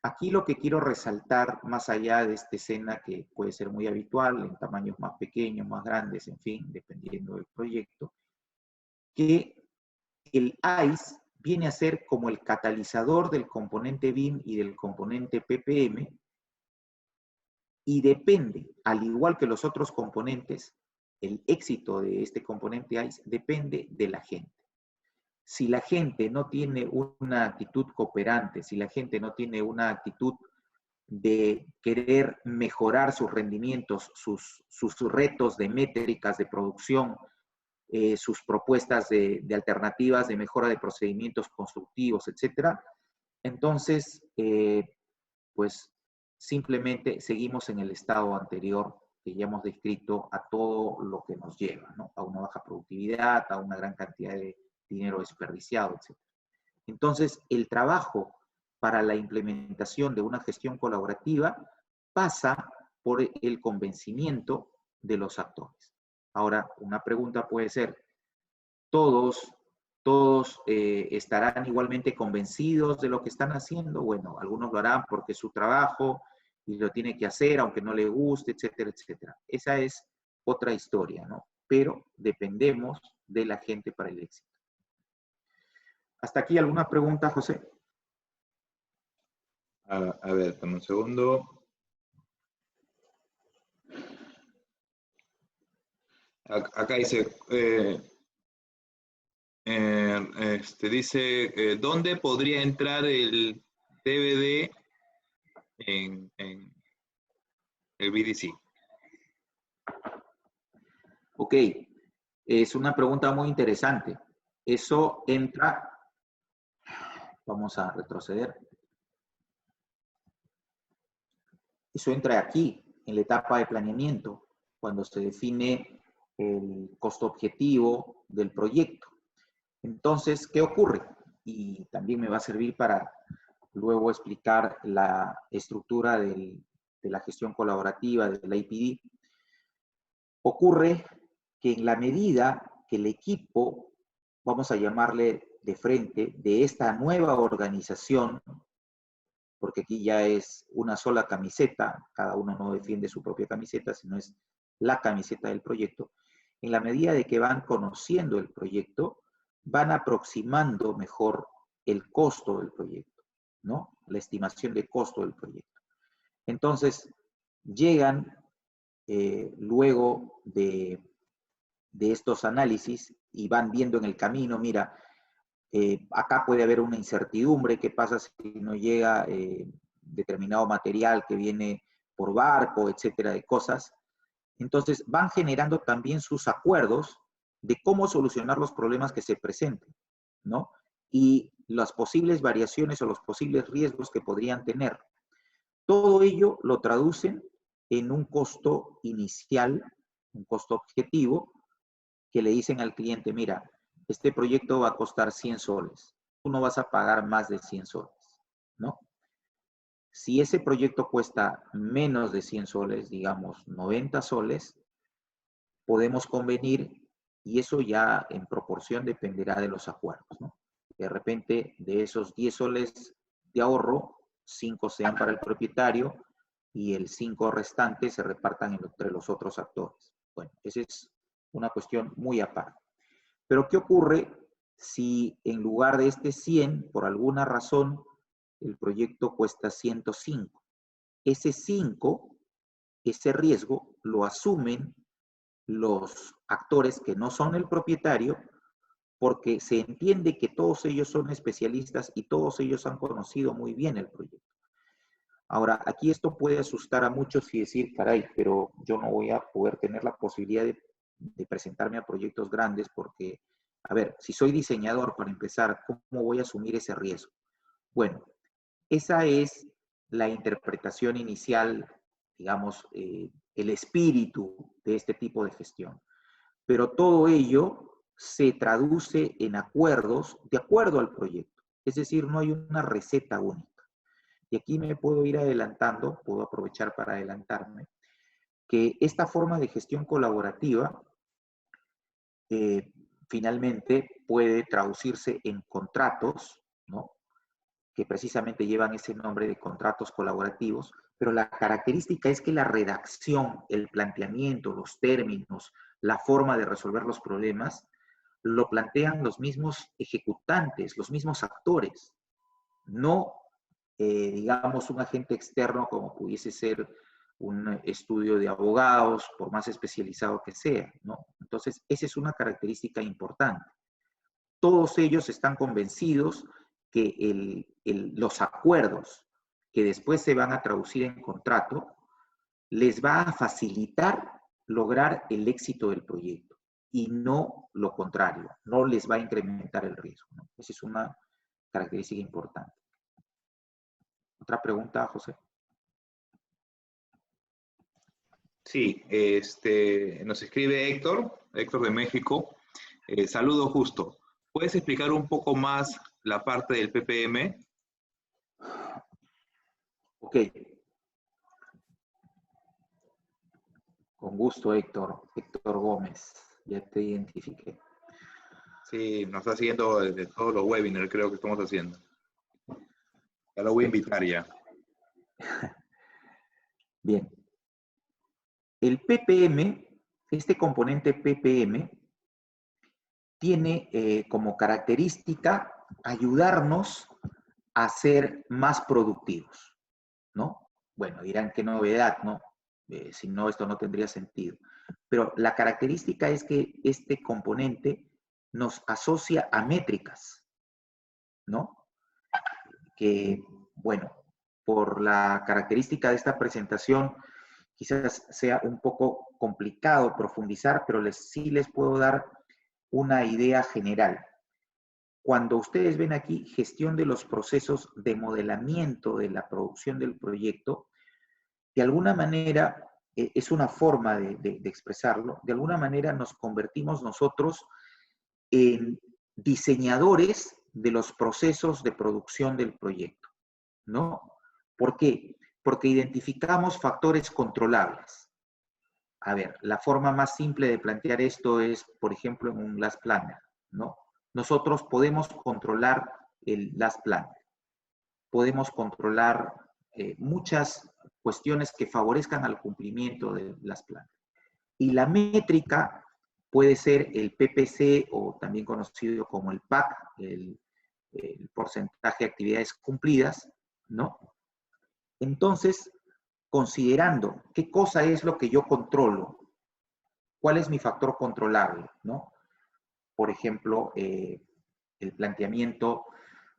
aquí lo que quiero resaltar, más allá de esta escena que puede ser muy habitual, en tamaños más pequeños, más grandes, en fin, dependiendo del proyecto, que el AIS viene a ser como el catalizador del componente BIM y del componente PPM, y depende, al igual que los otros componentes, el éxito de este componente AIS depende de la gente. Si la gente no tiene una actitud cooperante, si la gente no tiene una actitud de querer mejorar sus rendimientos, sus retos de métricas de producción, sus propuestas de alternativas de mejora de procedimientos constructivos, etcétera, entonces, pues simplemente seguimos en el estado anterior que ya hemos descrito a todo lo que nos lleva, ¿no? A una baja productividad, a una gran cantidad de dinero desperdiciado, etc. Entonces, el trabajo para la implementación de una gestión colaborativa pasa por el convencimiento de los actores. Ahora, una pregunta puede ser, ¿todos estarán igualmente convencidos de lo que están haciendo? Bueno, algunos lo harán porque es su trabajo y lo tiene que hacer, aunque no le guste, etcétera, etcétera. Esa es otra historia, ¿no? Pero dependemos de la gente para el éxito. ¿Hasta aquí alguna pregunta, José? A ver, dame un segundo. Acá dice, dice, ¿dónde podría entrar el DVD en el BDC? Ok, es una pregunta muy interesante. Eso entra, vamos a retroceder. Eso entra aquí, en la etapa de planeamiento, cuando se define el costo objetivo del proyecto. Entonces, ¿qué ocurre? Y también me va a servir para luego explicar la estructura de la gestión colaborativa, de la IPD. Ocurre que en la medida que el equipo, vamos a llamarle de frente, de esta nueva organización, porque aquí ya es una sola camiseta, cada uno no defiende su propia camiseta, sino es la camiseta del proyecto, en la medida de que van conociendo el proyecto, van aproximando mejor el costo del proyecto, ¿no? La estimación de costo del proyecto. Entonces, llegan luego de estos análisis y van viendo en el camino, mira, acá puede haber una incertidumbre, ¿qué pasa si no llega determinado material que viene por barco, etcétera, de cosas? Entonces van generando también sus acuerdos de cómo solucionar los problemas que se presenten, ¿no? Y las posibles variaciones o los posibles riesgos que podrían tener. Todo ello lo traducen en un costo inicial, un costo objetivo, que le dicen al cliente, mira, este proyecto va a costar 100 soles. Tú no vas a pagar más de 100 soles, ¿no? Si ese proyecto cuesta menos de 100 soles, digamos 90 soles, podemos convenir y eso ya en proporción dependerá de los acuerdos, ¿no? De repente, de esos 10 soles de ahorro, 5 sean para el propietario y el 5 restante se repartan entre los otros actores. Bueno, esa es una cuestión muy aparte. Pero ¿qué ocurre si en lugar de este 100, por alguna razón, el proyecto cuesta 105? Ese 5, ese riesgo, lo asumen los actores que no son el propietario, porque se entiende que todos ellos son especialistas y todos ellos han conocido muy bien el proyecto. Ahora, aquí esto puede asustar a muchos y decir, caray, pero yo no voy a poder tener la posibilidad de presentarme a proyectos grandes porque, a ver, si soy diseñador para empezar, ¿cómo voy a asumir ese riesgo? Bueno, esa es la interpretación inicial, digamos, el espíritu de este tipo de gestión. Pero todo ello se traduce en acuerdos de acuerdo al proyecto. Es decir, no hay una receta única. Y aquí me puedo ir adelantando, puedo aprovechar para adelantarme, que esta forma de gestión colaborativa finalmente puede traducirse en contratos, ¿no? Que precisamente llevan ese nombre de contratos colaborativos, pero la característica es que la redacción, el planteamiento, los términos, la forma de resolver los problemas, lo plantean los mismos ejecutantes, los mismos actores, no, digamos, un agente externo como pudiese ser un estudio de abogados, por más especializado que sea, ¿no? Entonces, esa es una característica importante. Todos ellos están convencidos que los acuerdos que después se van a traducir en contrato les va a facilitar lograr el éxito del proyecto y no lo contrario, no les va a incrementar el riesgo, ¿no? Esa es una característica importante. ¿Otra pregunta, José? Sí, nos escribe Héctor de México. Saludo justo. ¿Puedes explicar un poco más la parte del PPM? Ok. Con gusto, Héctor. Héctor Gómez. Ya te identifiqué. Sí, nos está siguiendo desde todos los webinars, creo que estamos haciendo. Ya lo voy a invitar ya. Bien. El PPM, este componente PPM, tiene como característica ayudarnos a ser más productivos, ¿no? Bueno, dirán qué novedad, ¿no? Si no, esto no tendría sentido. Pero la característica es que este componente nos asocia a métricas, ¿no? Que, bueno, por la característica de esta presentación, quizás sea un poco complicado profundizar, pero sí les puedo dar una idea general. Cuando ustedes ven aquí gestión de los procesos de modelamiento de la producción del proyecto, de alguna manera, es una forma de expresarlo, de alguna manera nos convertimos nosotros en diseñadores de los procesos de producción del proyecto, ¿no? ¿Por qué? Porque identificamos factores controlables. A ver, la forma más simple de plantear esto es, por ejemplo, en un Last Planner, ¿no? Nosotros podemos controlar el Last Planner. Podemos controlar muchas cuestiones que favorezcan al cumplimiento de las planes. Y la métrica puede ser el PPC o también conocido como el PAC, el porcentaje de actividades cumplidas, ¿no? Entonces, considerando qué cosa es lo que yo controlo, cuál es mi factor controlable, ¿no? Por ejemplo, el planteamiento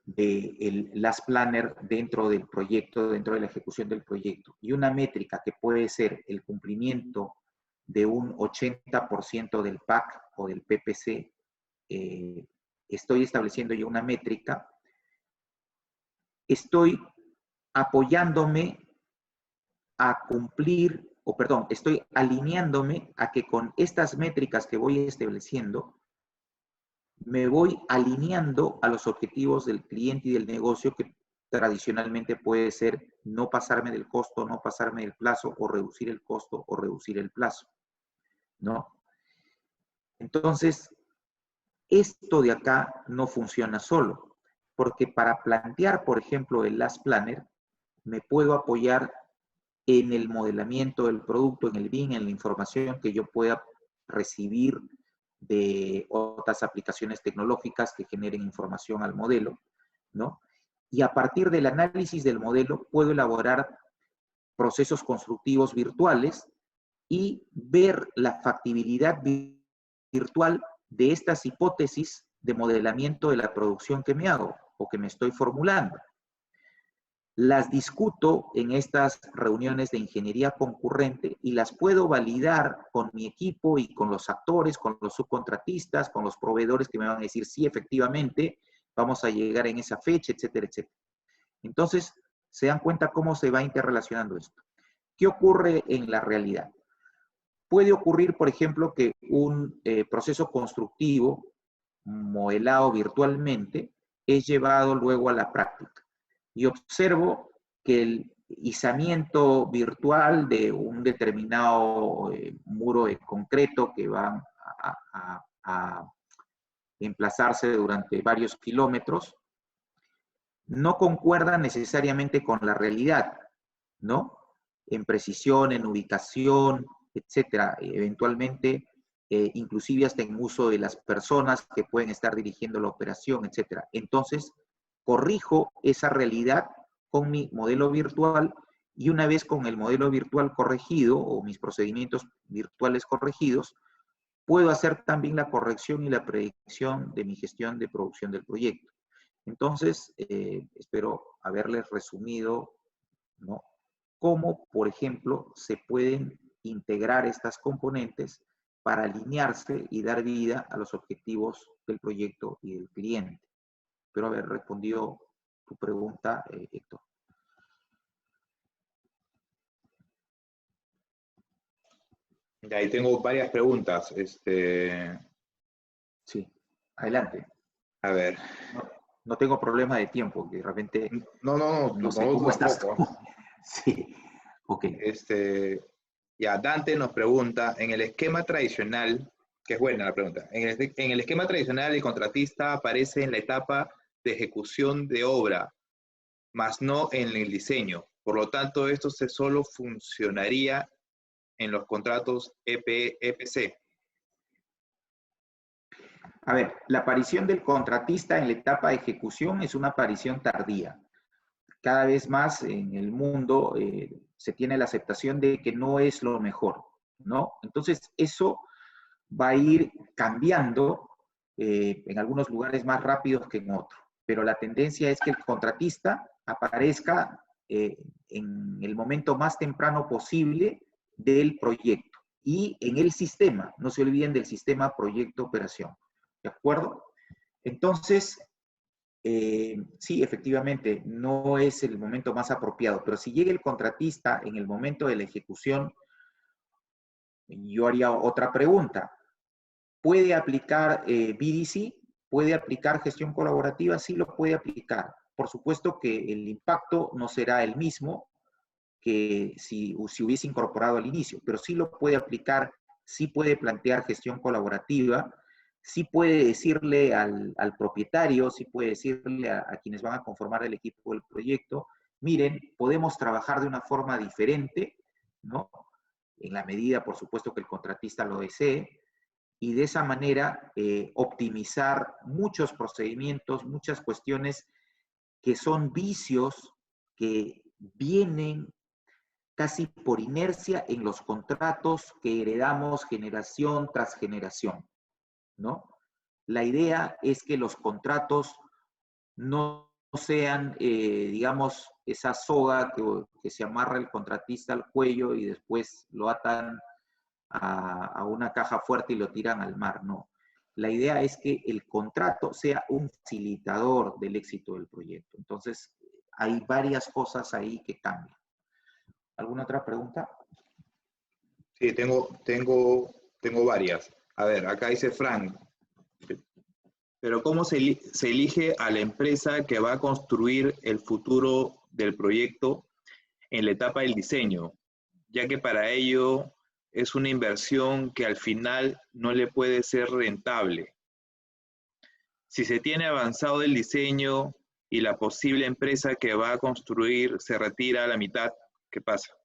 del Last Planner dentro del proyecto, dentro de la ejecución del proyecto. Y una métrica que puede ser el cumplimiento de un 80% del PAC o del PPC, estoy estableciendo yo una métrica, estoy apoyándome a cumplir, o perdón, estoy alineándome a que con estas métricas que voy estableciendo, me voy alineando a los objetivos del cliente y del negocio, que tradicionalmente puede ser no pasarme del costo, no pasarme del plazo, o reducir el costo o reducir el plazo, ¿no? Entonces, esto de acá no funciona solo, porque para plantear, por ejemplo, el Last Planner, me puedo apoyar en el modelamiento del producto, en el BIM, en la información que yo pueda recibir de otras aplicaciones tecnológicas que generen información al modelo, ¿no? Y a partir del análisis del modelo puedo elaborar procesos constructivos virtuales y ver la factibilidad virtual de estas hipótesis de modelamiento de la producción que me hago o que me estoy formulando. Las discuto en estas reuniones de ingeniería concurrente y las puedo validar con mi equipo y con los actores, con los subcontratistas, con los proveedores que me van a decir, sí, efectivamente, vamos a llegar en esa fecha, etcétera, etcétera. Entonces, se dan cuenta cómo se va interrelacionando esto. ¿Qué ocurre en la realidad? Puede ocurrir, por ejemplo, que un proceso constructivo modelado virtualmente es llevado luego a la práctica. Y observo que el izamiento virtual de un determinado muro de concreto que va a emplazarse durante varios kilómetros no concuerda necesariamente con la realidad, ¿no? En precisión, en ubicación, etcétera. Eventualmente, inclusive hasta en uso de las personas que pueden estar dirigiendo la operación, etcétera. Entonces, corrijo esa realidad con mi modelo virtual y una vez con el modelo virtual corregido o mis procedimientos virtuales corregidos, puedo hacer también la corrección y la predicción de mi gestión de producción del proyecto. Entonces, espero haberles resumido, ¿no?, cómo, por ejemplo, se pueden integrar estas componentes para alinearse y dar vida a los objetivos del proyecto y del cliente. Espero haber respondido tu pregunta, Héctor. Y ahí tengo varias preguntas. Sí, adelante. A ver. No tengo problema de tiempo, que de repente No no sé cómo estás tú. Sí, ok. Ya, Dante nos pregunta, en el esquema tradicional, que es buena la pregunta, en el esquema tradicional el contratista aparece en la etapa de ejecución de obra, más no en el diseño. Por lo tanto, esto solo funcionaría en los contratos EPC. A ver, la aparición del contratista en la etapa de ejecución es una aparición tardía. Cada vez más en el mundo se tiene la aceptación de que no es lo mejor, ¿no? Entonces, eso va a ir cambiando en algunos lugares más rápidos que en otros. Pero la tendencia es que el contratista aparezca en el momento más temprano posible del proyecto y en el sistema. No se olviden del sistema proyecto-operación. ¿De acuerdo? Entonces, sí, efectivamente, no es el momento más apropiado, pero si llega el contratista en el momento de la ejecución, yo haría otra pregunta. ¿Puede aplicar BDC? ¿Puede aplicar gestión colaborativa? Sí lo puede aplicar. Por supuesto que el impacto no será el mismo que si hubiese incorporado al inicio, pero sí lo puede aplicar, sí puede plantear gestión colaborativa, sí puede decirle al propietario, sí puede decirle a quienes van a conformar el equipo del proyecto, miren, podemos trabajar de una forma diferente, ¿no? En la medida, por supuesto, que el contratista lo desee, y de esa manera optimizar muchos procedimientos, muchas cuestiones que son vicios que vienen casi por inercia en los contratos que heredamos generación tras generación, ¿no? La idea es que los contratos no sean, digamos, esa soga que se amarra el contratista al cuello y después lo atan a una caja fuerte y lo tiran al mar, no. La idea es que el contrato sea un facilitador del éxito del proyecto. Entonces, hay varias cosas ahí que cambian. ¿Alguna otra pregunta? Sí, tengo varias. A ver, acá dice Frank, pero ¿cómo se elige a la empresa que va a construir el futuro del proyecto en la etapa del diseño? Ya que para ello es una inversión que al final no le puede ser rentable. Si se tiene avanzado el diseño y la posible empresa que va a construir se retira a la mitad, ¿qué pasa?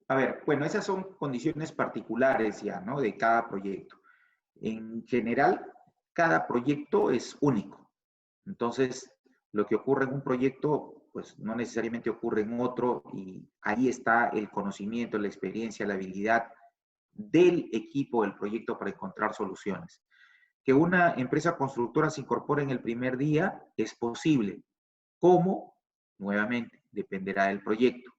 A ver, bueno, esas son condiciones particulares ya, ¿no? De cada proyecto. En general, cada proyecto es único. Entonces, lo que ocurre en un proyecto, pues no necesariamente ocurre en otro, y ahí está el conocimiento, la experiencia, la habilidad del equipo del proyecto para encontrar soluciones. Que una empresa constructora se incorpore en el primer día es posible. ¿Cómo? Nuevamente, dependerá del proyecto,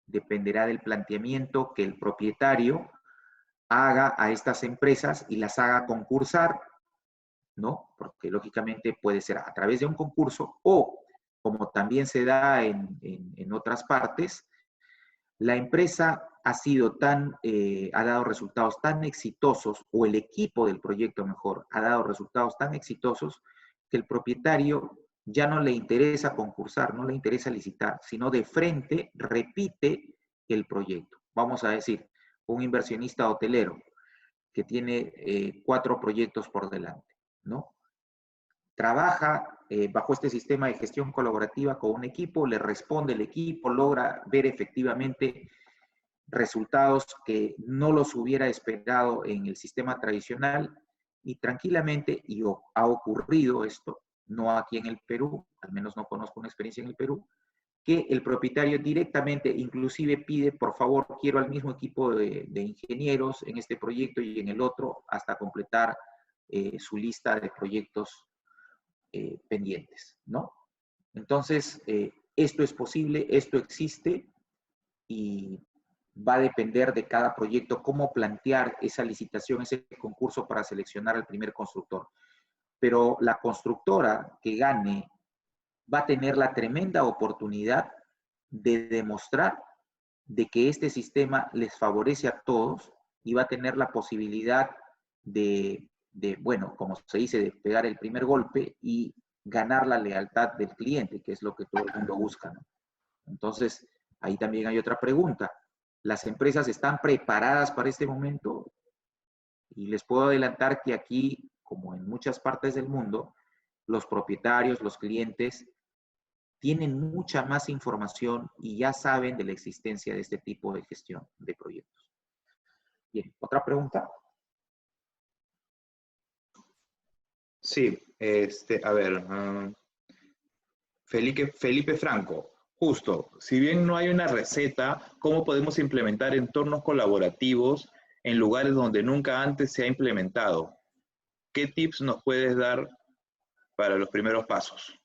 dependerá del planteamiento que el propietario haga a estas empresas y las haga concursar, ¿no? Porque lógicamente puede ser a través de un concurso o, como también se da en otras partes, la empresa ha sido ha dado resultados tan exitosos, o el equipo del proyecto mejor, ha dado resultados tan exitosos que el propietario ya no le interesa concursar, no le interesa licitar, sino de frente repite el proyecto. Vamos a decir, un inversionista hotelero que tiene 4 proyectos por delante, ¿no? Trabaja bajo este sistema de gestión colaborativa con un equipo, le responde el equipo, logra ver efectivamente resultados que no los hubiera esperado en el sistema tradicional, y tranquilamente, y ha ocurrido esto, no aquí en el Perú, al menos no conozco una experiencia en el Perú, que el propietario directamente inclusive pide, por favor, quiero al mismo equipo de ingenieros en este proyecto y en el otro, hasta completar su lista de proyectos pendientes, ¿no? Entonces, esto es posible, esto existe, y va a depender de cada proyecto cómo plantear esa licitación, ese concurso para seleccionar al primer constructor. Pero la constructora que gane va a tener la tremenda oportunidad de demostrar de que este sistema les favorece a todos, y va a tener la posibilidad bueno, como se dice, de pegar el primer golpe y ganar la lealtad del cliente, que es lo que todo el mundo busca, ¿no? Entonces, ahí también hay otra pregunta. ¿Las empresas están preparadas para este momento? Y les puedo adelantar que aquí, como en muchas partes del mundo, los propietarios, los clientes, tienen mucha más información y ya saben de la existencia de este tipo de gestión de proyectos. Bien, ¿otra pregunta? Sí, a ver, Felipe Franco, justo, si bien no hay una receta, ¿cómo podemos implementar entornos colaborativos en lugares donde nunca antes se ha implementado? ¿Qué tips nos puedes dar para los primeros pasos?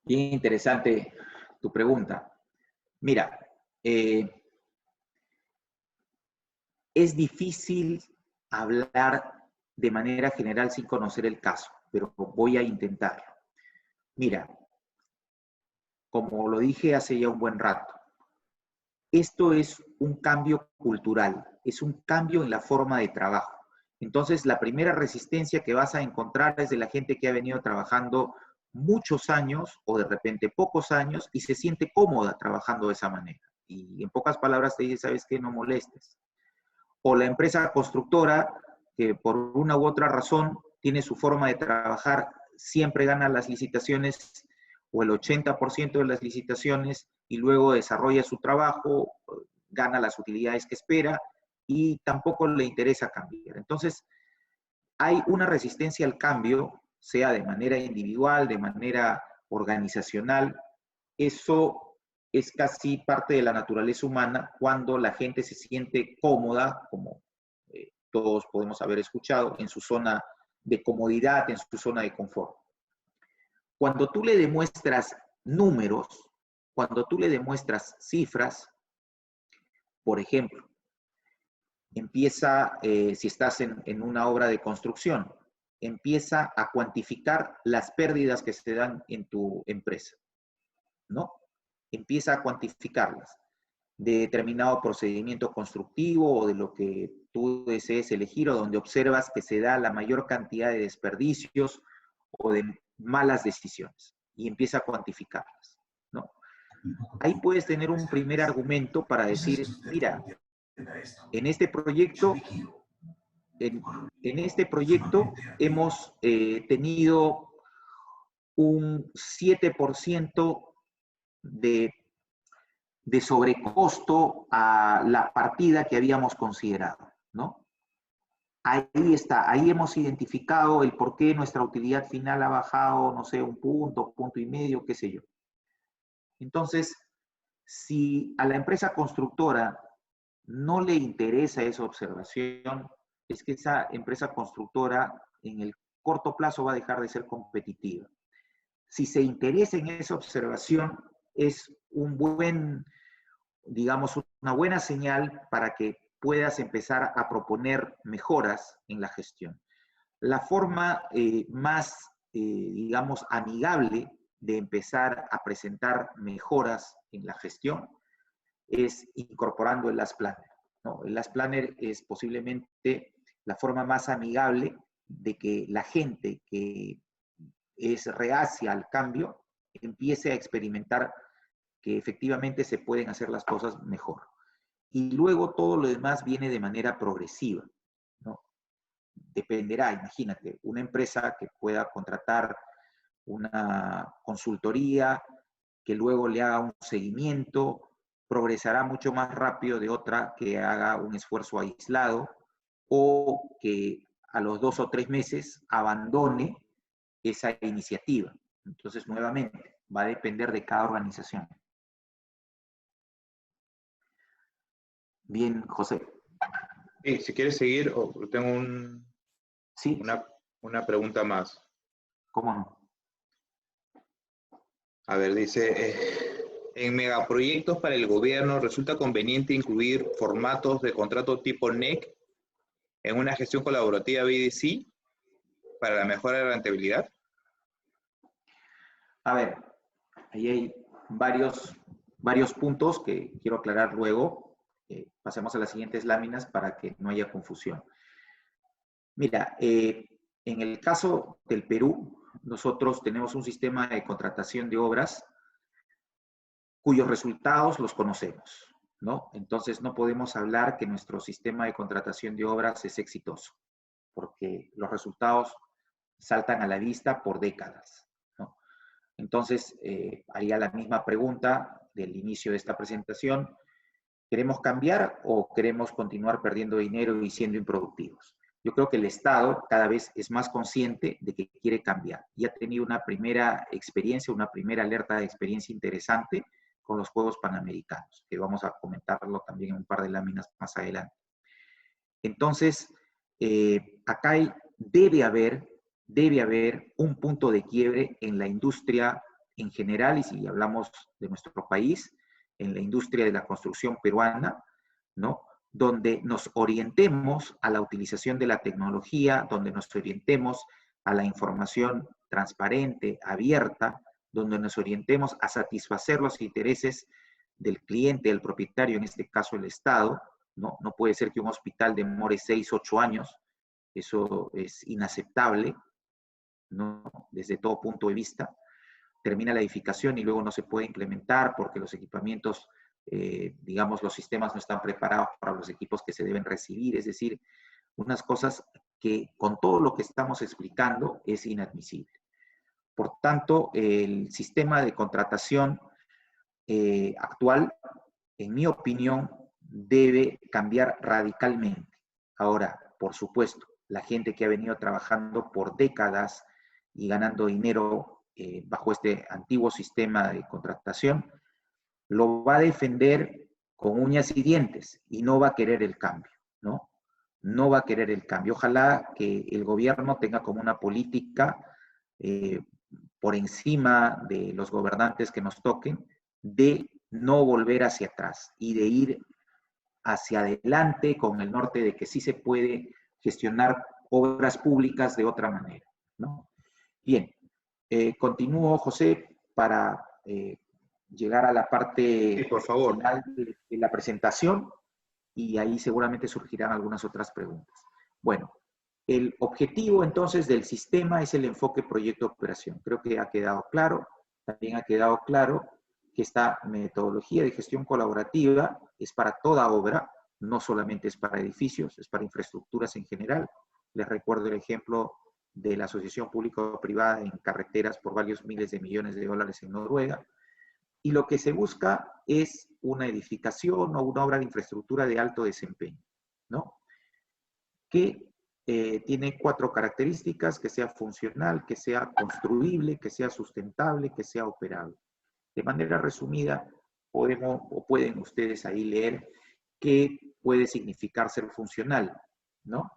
Bien interesante tu pregunta. Mira, es difícil hablar de manera general sin conocer el caso, pero voy a intentarlo. Mira, como lo dije hace ya un buen rato, esto es un cambio cultural, es un cambio en la forma de trabajo. Entonces, la primera resistencia que vas a encontrar es de la gente que ha venido trabajando muchos años o de repente pocos años y se siente cómoda trabajando de esa manera. Y en pocas palabras te dice, ¿sabes qué? No molestes. O la empresa constructora que por una u otra razón tiene su forma de trabajar, siempre gana las licitaciones o el 80% de las licitaciones y luego desarrolla su trabajo, gana las utilidades que espera y tampoco le interesa cambiar. Entonces, hay una resistencia al cambio, sea de manera individual, de manera organizacional. Eso es casi parte de la naturaleza humana cuando la gente se siente cómoda, como todos podemos haber escuchado, en su zona de comodidad, en su zona de confort. Cuando tú le demuestras números, cuando tú le demuestras cifras, por ejemplo, empieza, si estás en una obra de construcción, empieza a cuantificar las pérdidas que se dan en tu empresa, ¿no? Empieza a cuantificarlas de determinado procedimiento constructivo o de lo que tú desees elegir o donde observas que se da la mayor cantidad de desperdicios o de malas decisiones y empieza a cuantificarlas, ¿no? Ahí puedes tener un primer argumento para decir, mira, en este proyecto, en este proyecto hemos tenido un 7% de sobrecosto a la partida que habíamos considerado, ¿no? Ahí está, ahí hemos identificado el por qué nuestra utilidad final ha bajado, no sé, un punto, punto y medio, qué sé yo. Entonces, si a la empresa constructora no le interesa esa observación, es que esa empresa constructora en el corto plazo va a dejar de ser competitiva. Si se interesa en esa observación, es un buen, digamos, una buena señal para que puedas empezar a proponer mejoras en la gestión. La forma más, digamos, amigable de empezar a presentar mejoras en la gestión es incorporando el Last Planner, ¿no? El Last Planner es posiblemente la forma más amigable de que la gente que es reacia al cambio empiece a experimentar que efectivamente se pueden hacer las cosas mejor. Y luego todo lo demás viene de manera progresiva, ¿no? Dependerá, imagínate, una empresa que pueda contratar una consultoría, que luego le haga un seguimiento, progresará mucho más rápido de otra que haga un esfuerzo aislado o que a los 2 o 3 meses abandone esa iniciativa. Entonces, nuevamente, va a depender de cada organización. Bien, José. Si quieres seguir, tengo Sí, una pregunta más. ¿cómo no? A ver, dice, en megaproyectos para el gobierno, ¿resulta conveniente incluir formatos de contrato tipo NEC en una gestión colaborativa BDC para la mejora de la rentabilidad? A ver, ahí hay varios puntos que quiero aclarar luego. Pasemos a las siguientes láminas para que no haya confusión. Mira, en el caso del Perú, nosotros tenemos un sistema de contratación de obras cuyos resultados los conocemos, ¿no? Entonces no podemos hablar que nuestro sistema de contratación de obras es exitoso, porque los resultados saltan a la vista por décadas, ¿no? Entonces, haría la misma pregunta del inicio de esta presentación. ¿Queremos cambiar o queremos continuar perdiendo dinero y siendo improductivos? Yo creo que el Estado cada vez es más consciente de que quiere cambiar. Y ha tenido una primera experiencia, una primera alerta de experiencia interesante con los Juegos Panamericanos, que vamos a comentarlo también en un par de láminas más adelante. Entonces, acá debe haber un punto de quiebre en la industria en general, y si hablamos de nuestro país, en la industria de la construcción peruana, ¿no? Donde nos orientemos a la utilización de la tecnología, donde nos orientemos a la información transparente, abierta, donde nos orientemos a satisfacer los intereses del cliente, del propietario, en este caso el Estado, ¿no? No puede ser que un hospital demore 6, 8 años, eso es inaceptable, ¿no? Desde todo punto de vista. Termina la edificación y luego no se puede implementar porque los equipamientos, digamos, los sistemas no están preparados para los equipos que se deben recibir. Es decir, unas cosas que con todo lo que estamos explicando es inadmisible. Por tanto, el sistema de contratación actual, en mi opinión, debe cambiar radicalmente. Ahora, por supuesto, la gente que ha venido trabajando por décadas y ganando dinero bajo este antiguo sistema de contratación, lo va a defender con uñas y dientes y no va a querer el cambio, ¿no? No va a querer el cambio. Ojalá que el gobierno tenga como una política por encima de los gobernantes que nos toquen, de no volver hacia atrás y de ir hacia adelante con el norte de que sí se puede gestionar obras públicas de otra manera, ¿no? Bien, continúo, José, para llegar a la parte Sí, por favor. final de la presentación y ahí seguramente surgirán algunas otras preguntas. Bueno, el objetivo entonces del sistema es el enfoque proyecto-operación. Creo que ha quedado claro. También ha quedado claro que esta metodología de gestión colaborativa es para toda obra, no solamente es para edificios, es para infraestructuras en general. Les recuerdo el ejemplo de la asociación público-privada en carreteras por varios miles de millones de dólares en Noruega. Y lo que se busca es una edificación o una obra de infraestructura de alto desempeño, ¿no? Que tiene 4 características: que sea funcional, que sea construible, que sea sustentable, que sea operable. De manera resumida, pueden ustedes ahí leer qué puede significar ser funcional, ¿no?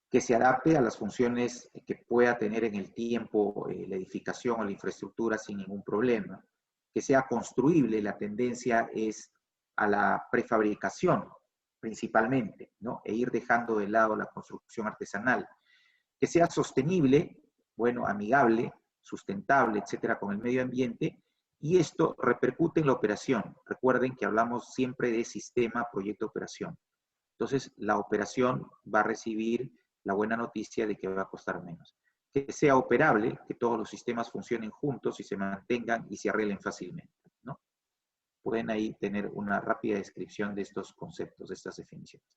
Que se adapte a las funciones que pueda tener en el tiempo la edificación o la infraestructura sin ningún problema. Que sea construible, la tendencia es a la prefabricación principalmente, ¿no? E ir dejando de lado la construcción artesanal. Que sea sostenible, bueno, amigable, sustentable, etcétera, con el medio ambiente, y esto repercute en la operación. Recuerden que hablamos siempre de sistema, proyecto, operación. Entonces, la operación va a recibir la buena noticia de que va a costar menos. Que sea operable, que todos los sistemas funcionen juntos y se mantengan y se arreglen fácilmente, ¿no? Pueden ahí tener una rápida descripción de estos conceptos, de estas definiciones.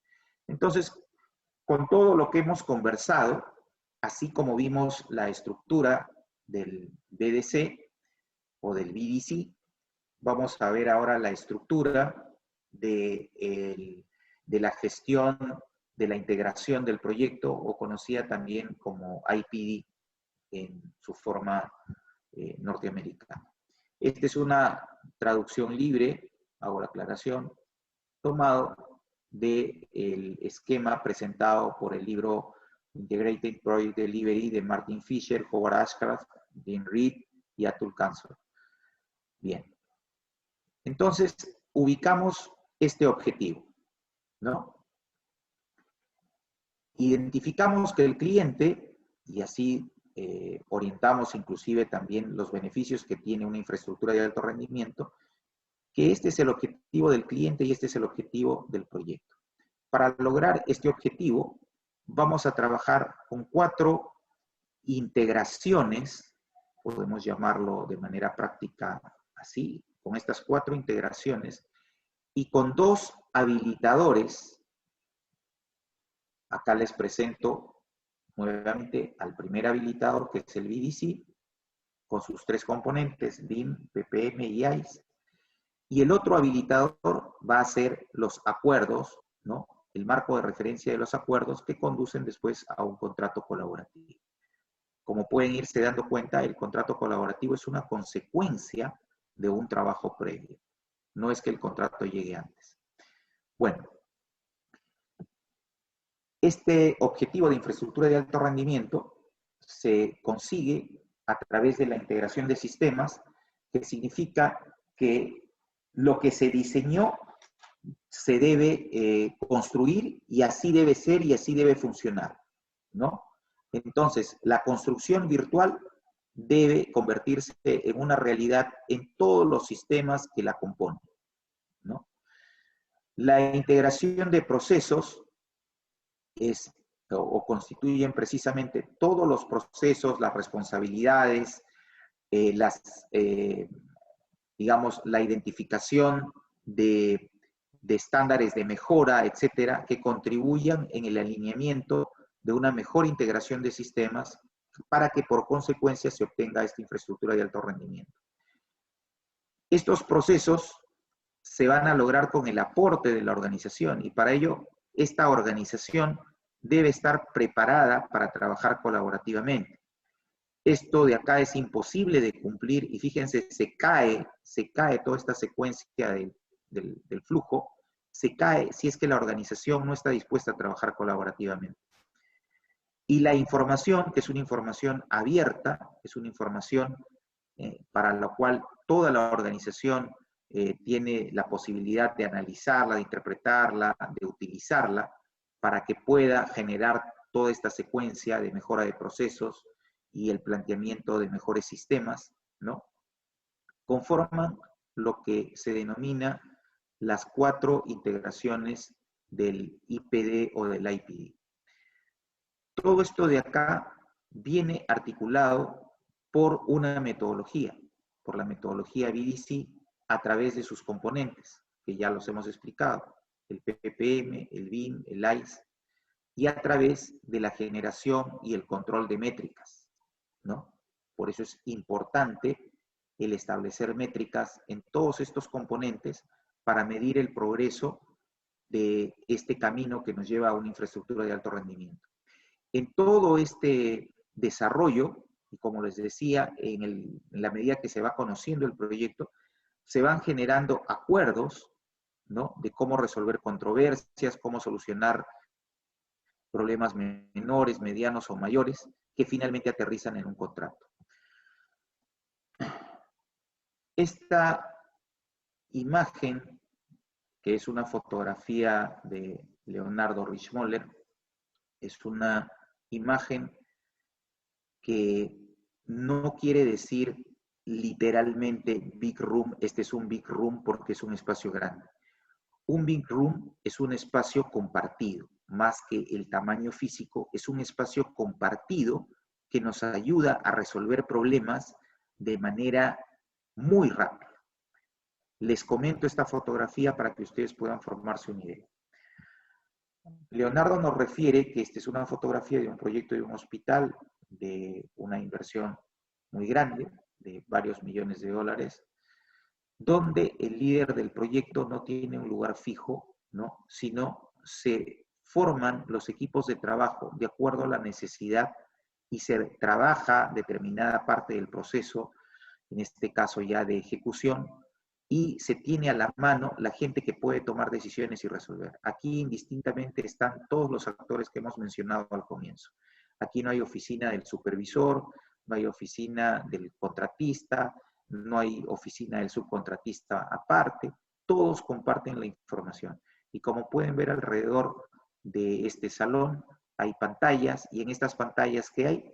Entonces, con todo lo que hemos conversado, así como vimos la estructura del BDC o del BDC, vamos a ver ahora la estructura de la gestión de la integración del proyecto, o conocida también como IPD en su forma norteamericana. Esta es una traducción libre, hago la aclaración, tomado del esquema presentado por el libro Integrated Project Delivery de Martin Fisher, Howard Ashcraft, Dean Reed y Atul Kansor. Bien. Entonces, ubicamos este objetivo, ¿no? Identificamos que el cliente, y así orientamos inclusive también los beneficios que tiene una infraestructura de alto rendimiento, que este es el objetivo del cliente y este es el objetivo del proyecto. Para lograr este objetivo, vamos a trabajar con 4 integraciones, podemos llamarlo de manera práctica así, con estas 4 integraciones y con 2 habilitadores. Acá les presento nuevamente al primer habilitador, que es el BDC, con sus 3 componentes, BIM, PPM y ICE. Y el otro habilitador va a ser los acuerdos, ¿no? El marco de referencia de los acuerdos que conducen después a un contrato colaborativo. Como pueden irse dando cuenta, el contrato colaborativo es una consecuencia de un trabajo previo. No es que el contrato llegue antes. Bueno, este objetivo de infraestructura de alto rendimiento se consigue a través de la integración de sistemas, que significa que lo que se diseñó se debe construir y así debe ser y así debe funcionar, ¿no? Entonces, la construcción virtual debe convertirse en una realidad en todos los sistemas que la componen, ¿no? La integración de procesos es o constituyen precisamente todos los procesos, las responsabilidades, digamos, la identificación de estándares de mejora, etcétera, que contribuyan en el alineamiento de una mejor integración de sistemas para que por consecuencia se obtenga esta infraestructura de alto rendimiento. Estos procesos se van a lograr con el aporte de la organización y para ello esta organización debe estar preparada para trabajar colaborativamente. Esto de acá es imposible de cumplir y fíjense, se cae toda esta secuencia del flujo, se cae si es que la organización no está dispuesta a trabajar colaborativamente. Y la información, que es una información abierta, es una información para la cual toda la organización tiene la posibilidad de analizarla, de interpretarla, de utilizarla, para que pueda generar toda esta secuencia de mejora de procesos y el planteamiento de mejores sistemas, ¿no? Conforman lo que se denomina las 4 integraciones del IPD o del IPD. Todo esto de acá viene articulado por una metodología, por la metodología BDC a través de sus componentes, que ya los hemos explicado, el PPM, el BIM, el ICE, y a través de la generación y el control de métricas, ¿no? Por eso es importante el establecer métricas en todos estos componentes para medir el progreso de este camino que nos lleva a una infraestructura de alto rendimiento. En todo este desarrollo, y como les decía, en la medida que se va conociendo el proyecto, se van generando acuerdos, ¿no? De cómo resolver controversias, cómo solucionar problemas menores, medianos o mayores, que finalmente aterrizan en un contrato. Esta imagen, que es una fotografía de Leonardo Richmoller, es una imagen que no quiere decir literalmente big room, este es un big room porque es un espacio grande. Un big room es un espacio compartido, más que el tamaño físico, es un espacio compartido que nos ayuda a resolver problemas de manera muy rápida. Les comento esta fotografía para que ustedes puedan formarse una idea. Leonardo nos refiere que esta es una fotografía de un proyecto de un hospital de una inversión muy grande, de varios millones de dólares, donde el líder del proyecto no tiene un lugar fijo, ¿no? Sino se forman los equipos de trabajo de acuerdo a la necesidad y se trabaja determinada parte del proceso, en este caso ya de ejecución, y se tiene a la mano la gente que puede tomar decisiones y resolver. Aquí indistintamente están todos los actores que hemos mencionado al comienzo. Aquí no hay oficina del supervisor, no hay oficina del contratista, no hay oficina del subcontratista aparte, todos comparten la información. Y como pueden ver alrededor de este salón, hay pantallas, y en estas pantallas que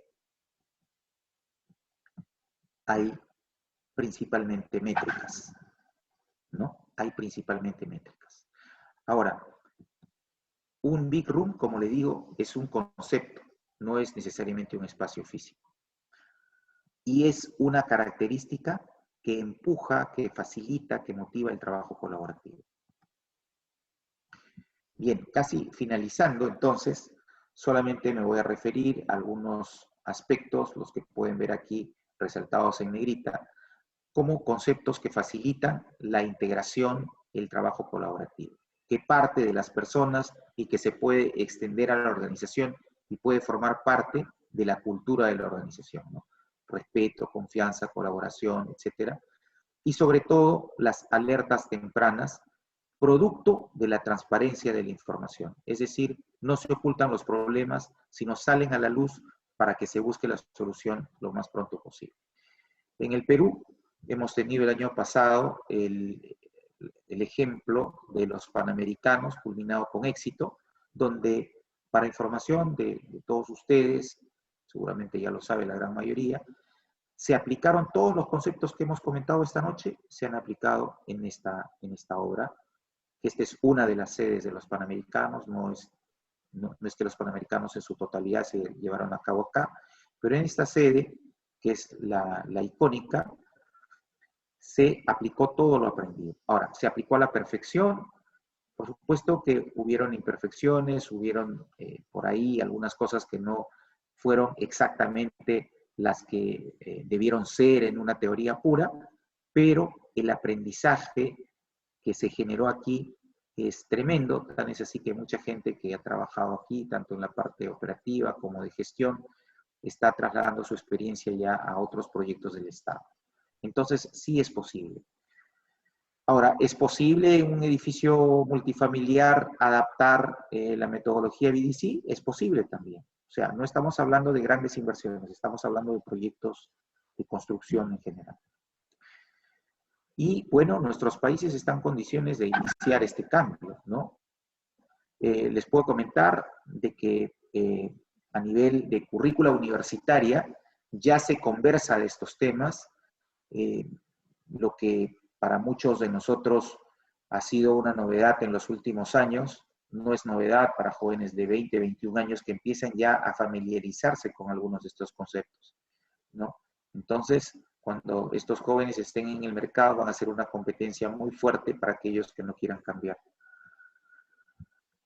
hay principalmente métricas, ¿no? Hay principalmente métricas. Ahora, un big room, como le digo, es un concepto, no es necesariamente un espacio físico. Y es una característica que empuja, que facilita, que motiva el trabajo colaborativo. Bien, casi finalizando entonces, solamente me voy a referir a algunos aspectos, los que pueden ver aquí resaltados en negrita, como conceptos que facilitan la integración, el trabajo colaborativo, que parte de las personas y que se puede extender a la organización y puede formar parte de la cultura de la organización, ¿no? Respeto, confianza, colaboración, etcétera. Y sobre todo, las alertas tempranas, producto de la transparencia de la información. Es decir, no se ocultan los problemas, sino salen a la luz para que se busque la solución lo más pronto posible. En el Perú, hemos tenido el año pasado el ejemplo de los Panamericanos, culminado con éxito, donde, para información de todos ustedes, seguramente ya lo sabe la gran mayoría, se aplicaron todos los conceptos que hemos comentado esta noche, se han aplicado en esta obra. Esta es una de las sedes de los Panamericanos, no es que los Panamericanos en su totalidad se llevaron a cabo acá, pero en esta sede, que es la icónica, se aplicó todo lo aprendido. Ahora, se aplicó a la perfección. Por supuesto que hubieron imperfecciones, hubieron por ahí algunas cosas que no fueron exactamente las que debieron ser en una teoría pura, pero el aprendizaje que se generó aquí es tremendo. Tan es así que mucha gente que ha trabajado aquí, tanto en la parte operativa como de gestión, está trasladando su experiencia ya a otros proyectos del Estado. Entonces, sí es posible. Ahora, ¿es posible en un edificio multifamiliar adaptar la metodología BDC? Es posible también. O sea, no estamos hablando de grandes inversiones, estamos hablando de proyectos de construcción en general. Y, bueno, nuestros países están en condiciones de iniciar este cambio, ¿no? Les puedo comentar de que a nivel de currícula universitaria ya se conversa de estos temas, lo que para muchos de nosotros ha sido una novedad en los últimos años, no es novedad para jóvenes de 20, 21 años que empiezan ya a familiarizarse con algunos de estos conceptos, ¿no? Entonces, cuando estos jóvenes estén en el mercado, van a ser una competencia muy fuerte para aquellos que no quieran cambiar.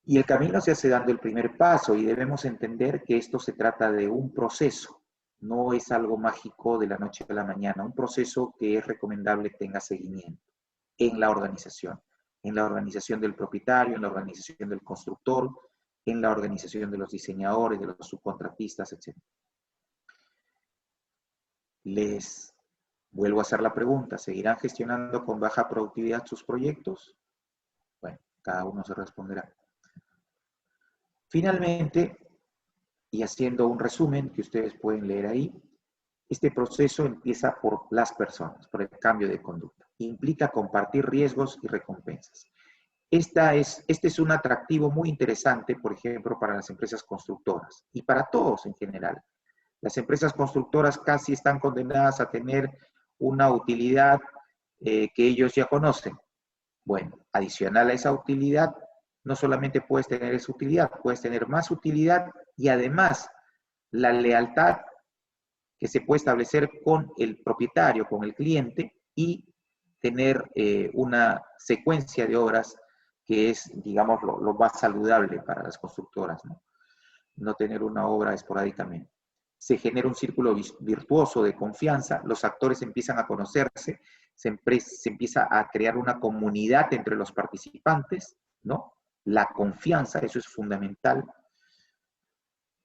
Y el camino se hace dando el primer paso y debemos entender que esto se trata de un proceso, no es algo mágico de la noche a la mañana, un proceso que es recomendable tenga seguimiento en la organización del propietario, en la organización del constructor, en la organización de los diseñadores, de los subcontratistas, etc. Les vuelvo a hacer la pregunta, ¿seguirán gestionando con baja productividad sus proyectos? Bueno, cada uno se responderá. Finalmente, y haciendo un resumen que ustedes pueden leer ahí, este proceso empieza por las personas, por el cambio de conducta. Implica compartir riesgos y recompensas. Este es un atractivo muy interesante, por ejemplo, para las empresas constructoras y para todos en general. Las empresas constructoras casi están condenadas a tener una utilidad que ellos ya conocen. Bueno, adicional a esa utilidad, no solamente puedes tener esa utilidad, puedes tener más utilidad y además la lealtad que se puede establecer con el propietario, con el cliente y tener una secuencia de obras que es, digamos, lo más saludable para las constructoras, ¿no? No tener una obra esporádicamente. Se genera un círculo virtuoso de confianza, los actores empiezan a conocerse, se empieza a crear una comunidad entre los participantes, ¿no? La confianza, eso es fundamental.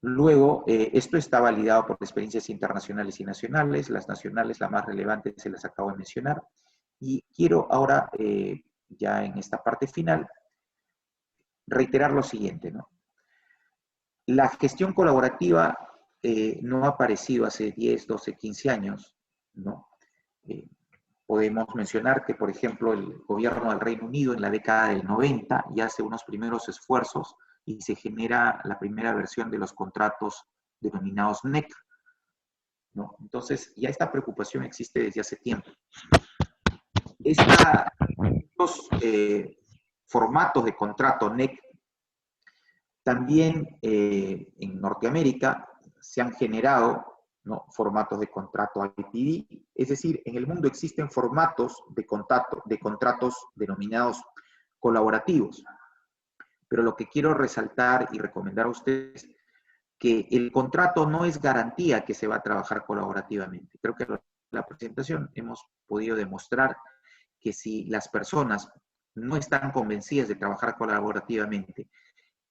Luego, esto está validado por experiencias internacionales y nacionales. Las nacionales, la más relevante, se las acabo de mencionar. Y quiero ahora, ya en esta parte final, reiterar lo siguiente, ¿no? La gestión colaborativa no ha aparecido hace 10, 12, 15 años, ¿no? Podemos mencionar que, por ejemplo, el gobierno del Reino Unido en la década del 90 ya hace unos primeros esfuerzos y se genera la primera versión de los contratos denominados NEC, ¿no? Entonces, ya esta preocupación existe desde hace tiempo. Estos formatos de contrato NEC también en Norteamérica se han generado ¿no? Formatos de contrato IPD. Es decir, en el mundo existen formatos de contratos denominados colaborativos. Pero lo que quiero resaltar y recomendar a ustedes que el contrato no es garantía que se va a trabajar colaborativamente. Creo que en la presentación hemos podido demostrar que si las personas no están convencidas de trabajar colaborativamente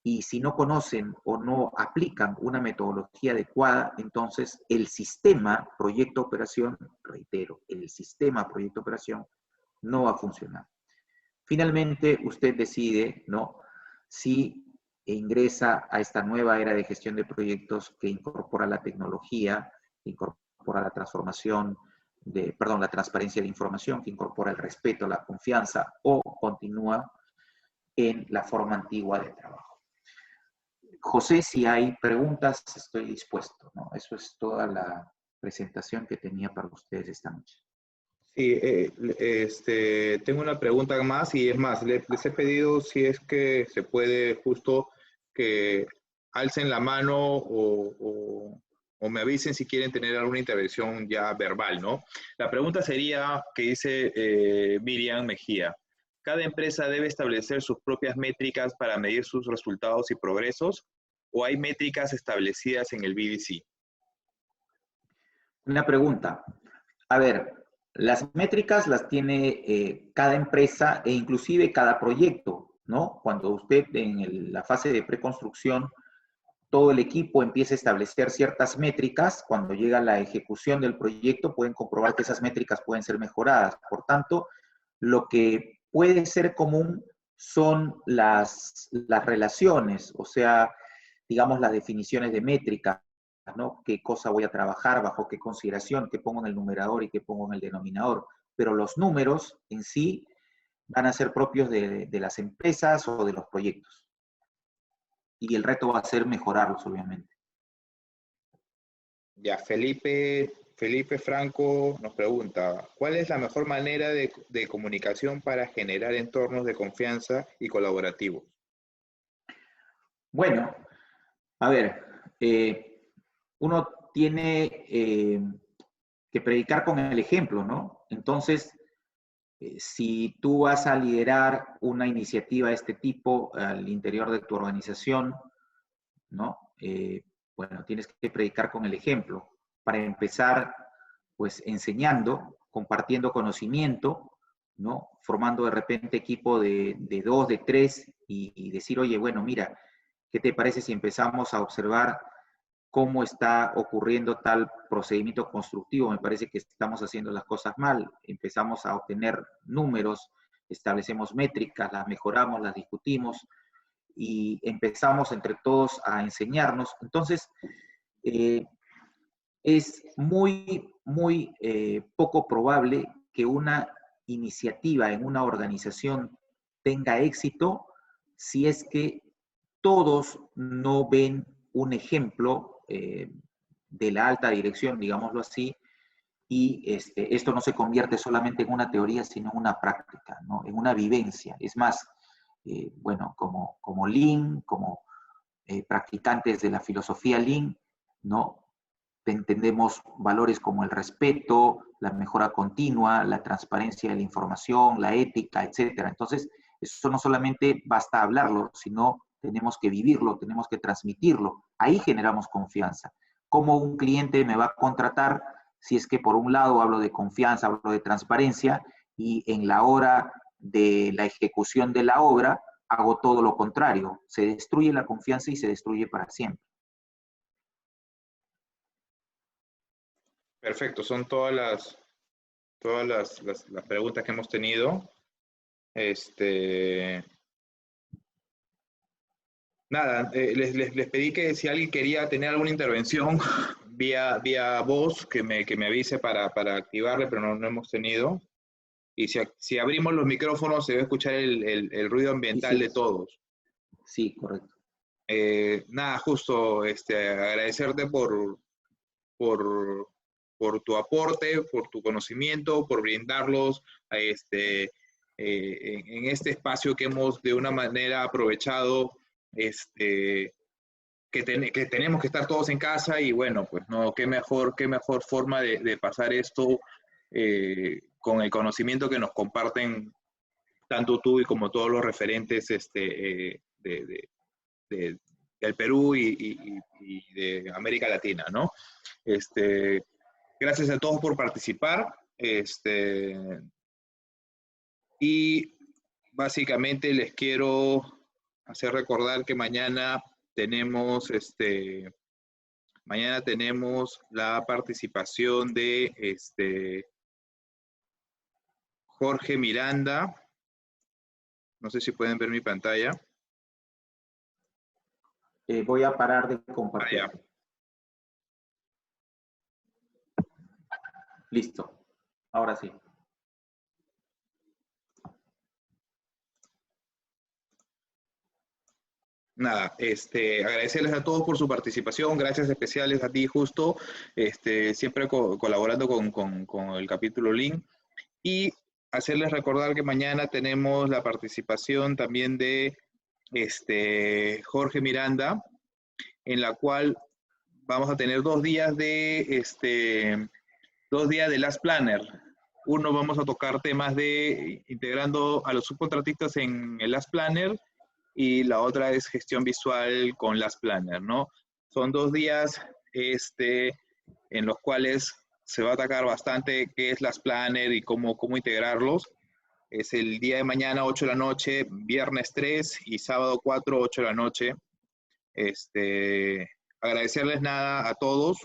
y si no conocen o no aplican una metodología adecuada, entonces el sistema proyecto-operación, reitero, el sistema proyecto-operación no va a funcionar. Finalmente, usted decide, ¿no?, si ingresa a esta nueva era de gestión de proyectos que incorpora la tecnología, que incorpora la transformación, la transparencia de información, que incorpora el respeto, la confianza, o continúa en la forma antigua de trabajo. José, si hay preguntas, estoy dispuesto, ¿no? Eso es toda la presentación que tenía para ustedes esta noche. Sí, tengo una pregunta más y es más, les he pedido si es que se puede justo que alcen la mano o me avisen si quieren tener alguna intervención ya verbal, ¿no? La pregunta sería, que dice Miriam Mejía, ¿cada empresa debe establecer sus propias métricas para medir sus resultados y progresos o hay métricas establecidas en el BDC? Una pregunta. A ver, las métricas las tiene cada empresa e inclusive cada proyecto, ¿no? Cuando usted en la fase de preconstrucción, todo el equipo empieza a establecer ciertas métricas, cuando llega la ejecución del proyecto pueden comprobar que esas métricas pueden ser mejoradas. Por tanto, lo que puede ser común son las relaciones, o sea, digamos las definiciones de métricas, ¿no? ¿Qué cosa voy a trabajar, bajo qué consideración, qué pongo en el numerador y qué pongo en el denominador? Pero los números en sí van a ser propios de las empresas o de los proyectos. Y el reto va a ser mejorarlos, obviamente. Ya, Felipe Franco nos pregunta, ¿cuál es la mejor manera de comunicación para generar entornos de confianza y colaborativos? Bueno, a ver, uno tiene que predicar con el ejemplo, ¿no? Entonces, si tú vas a liderar una iniciativa de este tipo al interior de tu organización, ¿no? Bueno, tienes que predicar con el ejemplo. Para empezar, pues enseñando, compartiendo conocimiento, ¿no? Formando de repente equipo de 2, de 3 y decir, oye, bueno, mira, ¿qué te parece si empezamos a observar cómo está ocurriendo tal procedimiento constructivo? Me parece que estamos haciendo las cosas mal. Empezamos a obtener números, establecemos métricas, las mejoramos, las discutimos y empezamos entre todos a enseñarnos. Entonces, es muy poco probable que una iniciativa en una organización tenga éxito si es que todos no ven un ejemplo de la alta dirección, digámoslo así, y esto no se convierte solamente en una teoría, sino en una práctica, ¿no? En una vivencia. Es más, bueno, como Lean, como practicantes de la filosofía Lean, ¿no? Entendemos valores como el respeto, la mejora continua, la transparencia de la información, la ética, etcétera. Entonces, eso no solamente basta hablarlo, sino tenemos que vivirlo, tenemos que transmitirlo. Ahí generamos confianza. ¿Cómo un cliente me va a contratar si es que por un lado hablo de confianza, hablo de transparencia y en la hora de la ejecución de la obra hago todo lo contrario? Se destruye la confianza y se destruye para siempre. Perfecto, son todas las preguntas que hemos tenido. Nada, les pedí que si alguien quería tener alguna intervención vía voz, que me avise para activarle, pero no hemos tenido. Y si abrimos los micrófonos, se va a escuchar el ruido ambiental de todos. Sí, correcto. Nada, justo agradecerte por tu aporte, por tu conocimiento, por brindarlos en este espacio que hemos de una manera aprovechado que tenemos que estar todos en casa y bueno, pues no, qué mejor forma de pasar esto con el conocimiento que nos comparten tanto tú y como todos los referentes del Perú y de América Latina, ¿no? Gracias a todos por participar. Y básicamente les quiero hacer recordar que mañana tenemos la participación de Jorge Miranda. No sé si pueden ver mi pantalla. Voy a parar de compartir. Ah, Listo. Ahora sí. Nada, agradecerles a todos por su participación, gracias especiales a ti, Justo, siempre colaborando con el capítulo Link, y hacerles recordar que mañana tenemos la participación también de Jorge Miranda, en la cual vamos a tener 2 días de 2 días de Last Planner. Uno, vamos a tocar temas de integrando a los subcontratistas en el Last Planner, y la otra es gestión visual con Last Planner, ¿no? Son 2 días en los cuales se va a atacar bastante qué es Last Planner y cómo integrarlos. Es el día de mañana, 8 de la noche, viernes 3 y sábado 4, 8 de la noche. Agradecerles nada a todos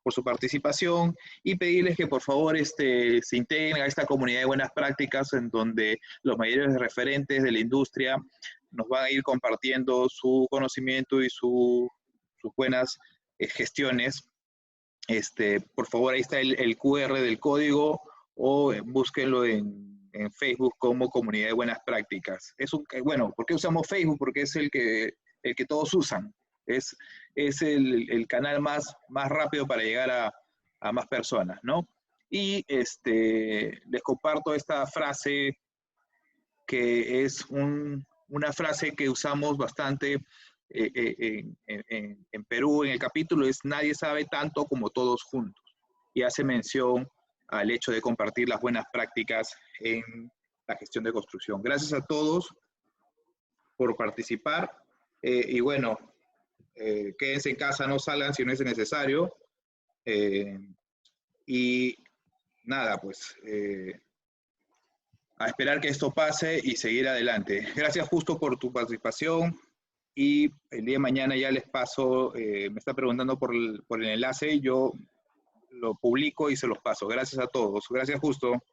por su participación y pedirles que por favor se integren a esta comunidad de buenas prácticas en donde los mayores referentes de la industria nos van a ir compartiendo su conocimiento y sus buenas gestiones. Por favor, ahí está el QR del código o búsquenlo en Facebook como Comunidad de Buenas Prácticas. Bueno, ¿por qué usamos Facebook? Porque es el que todos usan. Es el canal más rápido para llegar a más personas, ¿no? Y les comparto esta frase que es una frase que usamos bastante en Perú, en el capítulo, es nadie sabe tanto como todos juntos. Y hace mención al hecho de compartir las buenas prácticas en la gestión de construcción. Gracias a todos por participar. Y bueno, quédense en casa, no salgan si no es necesario. Y nada, pues a esperar que esto pase y seguir adelante. Gracias, Justo, por tu participación. Y el día de mañana ya les paso, me está preguntando por el enlace, yo lo publico y se los paso. Gracias a todos. Gracias, Justo.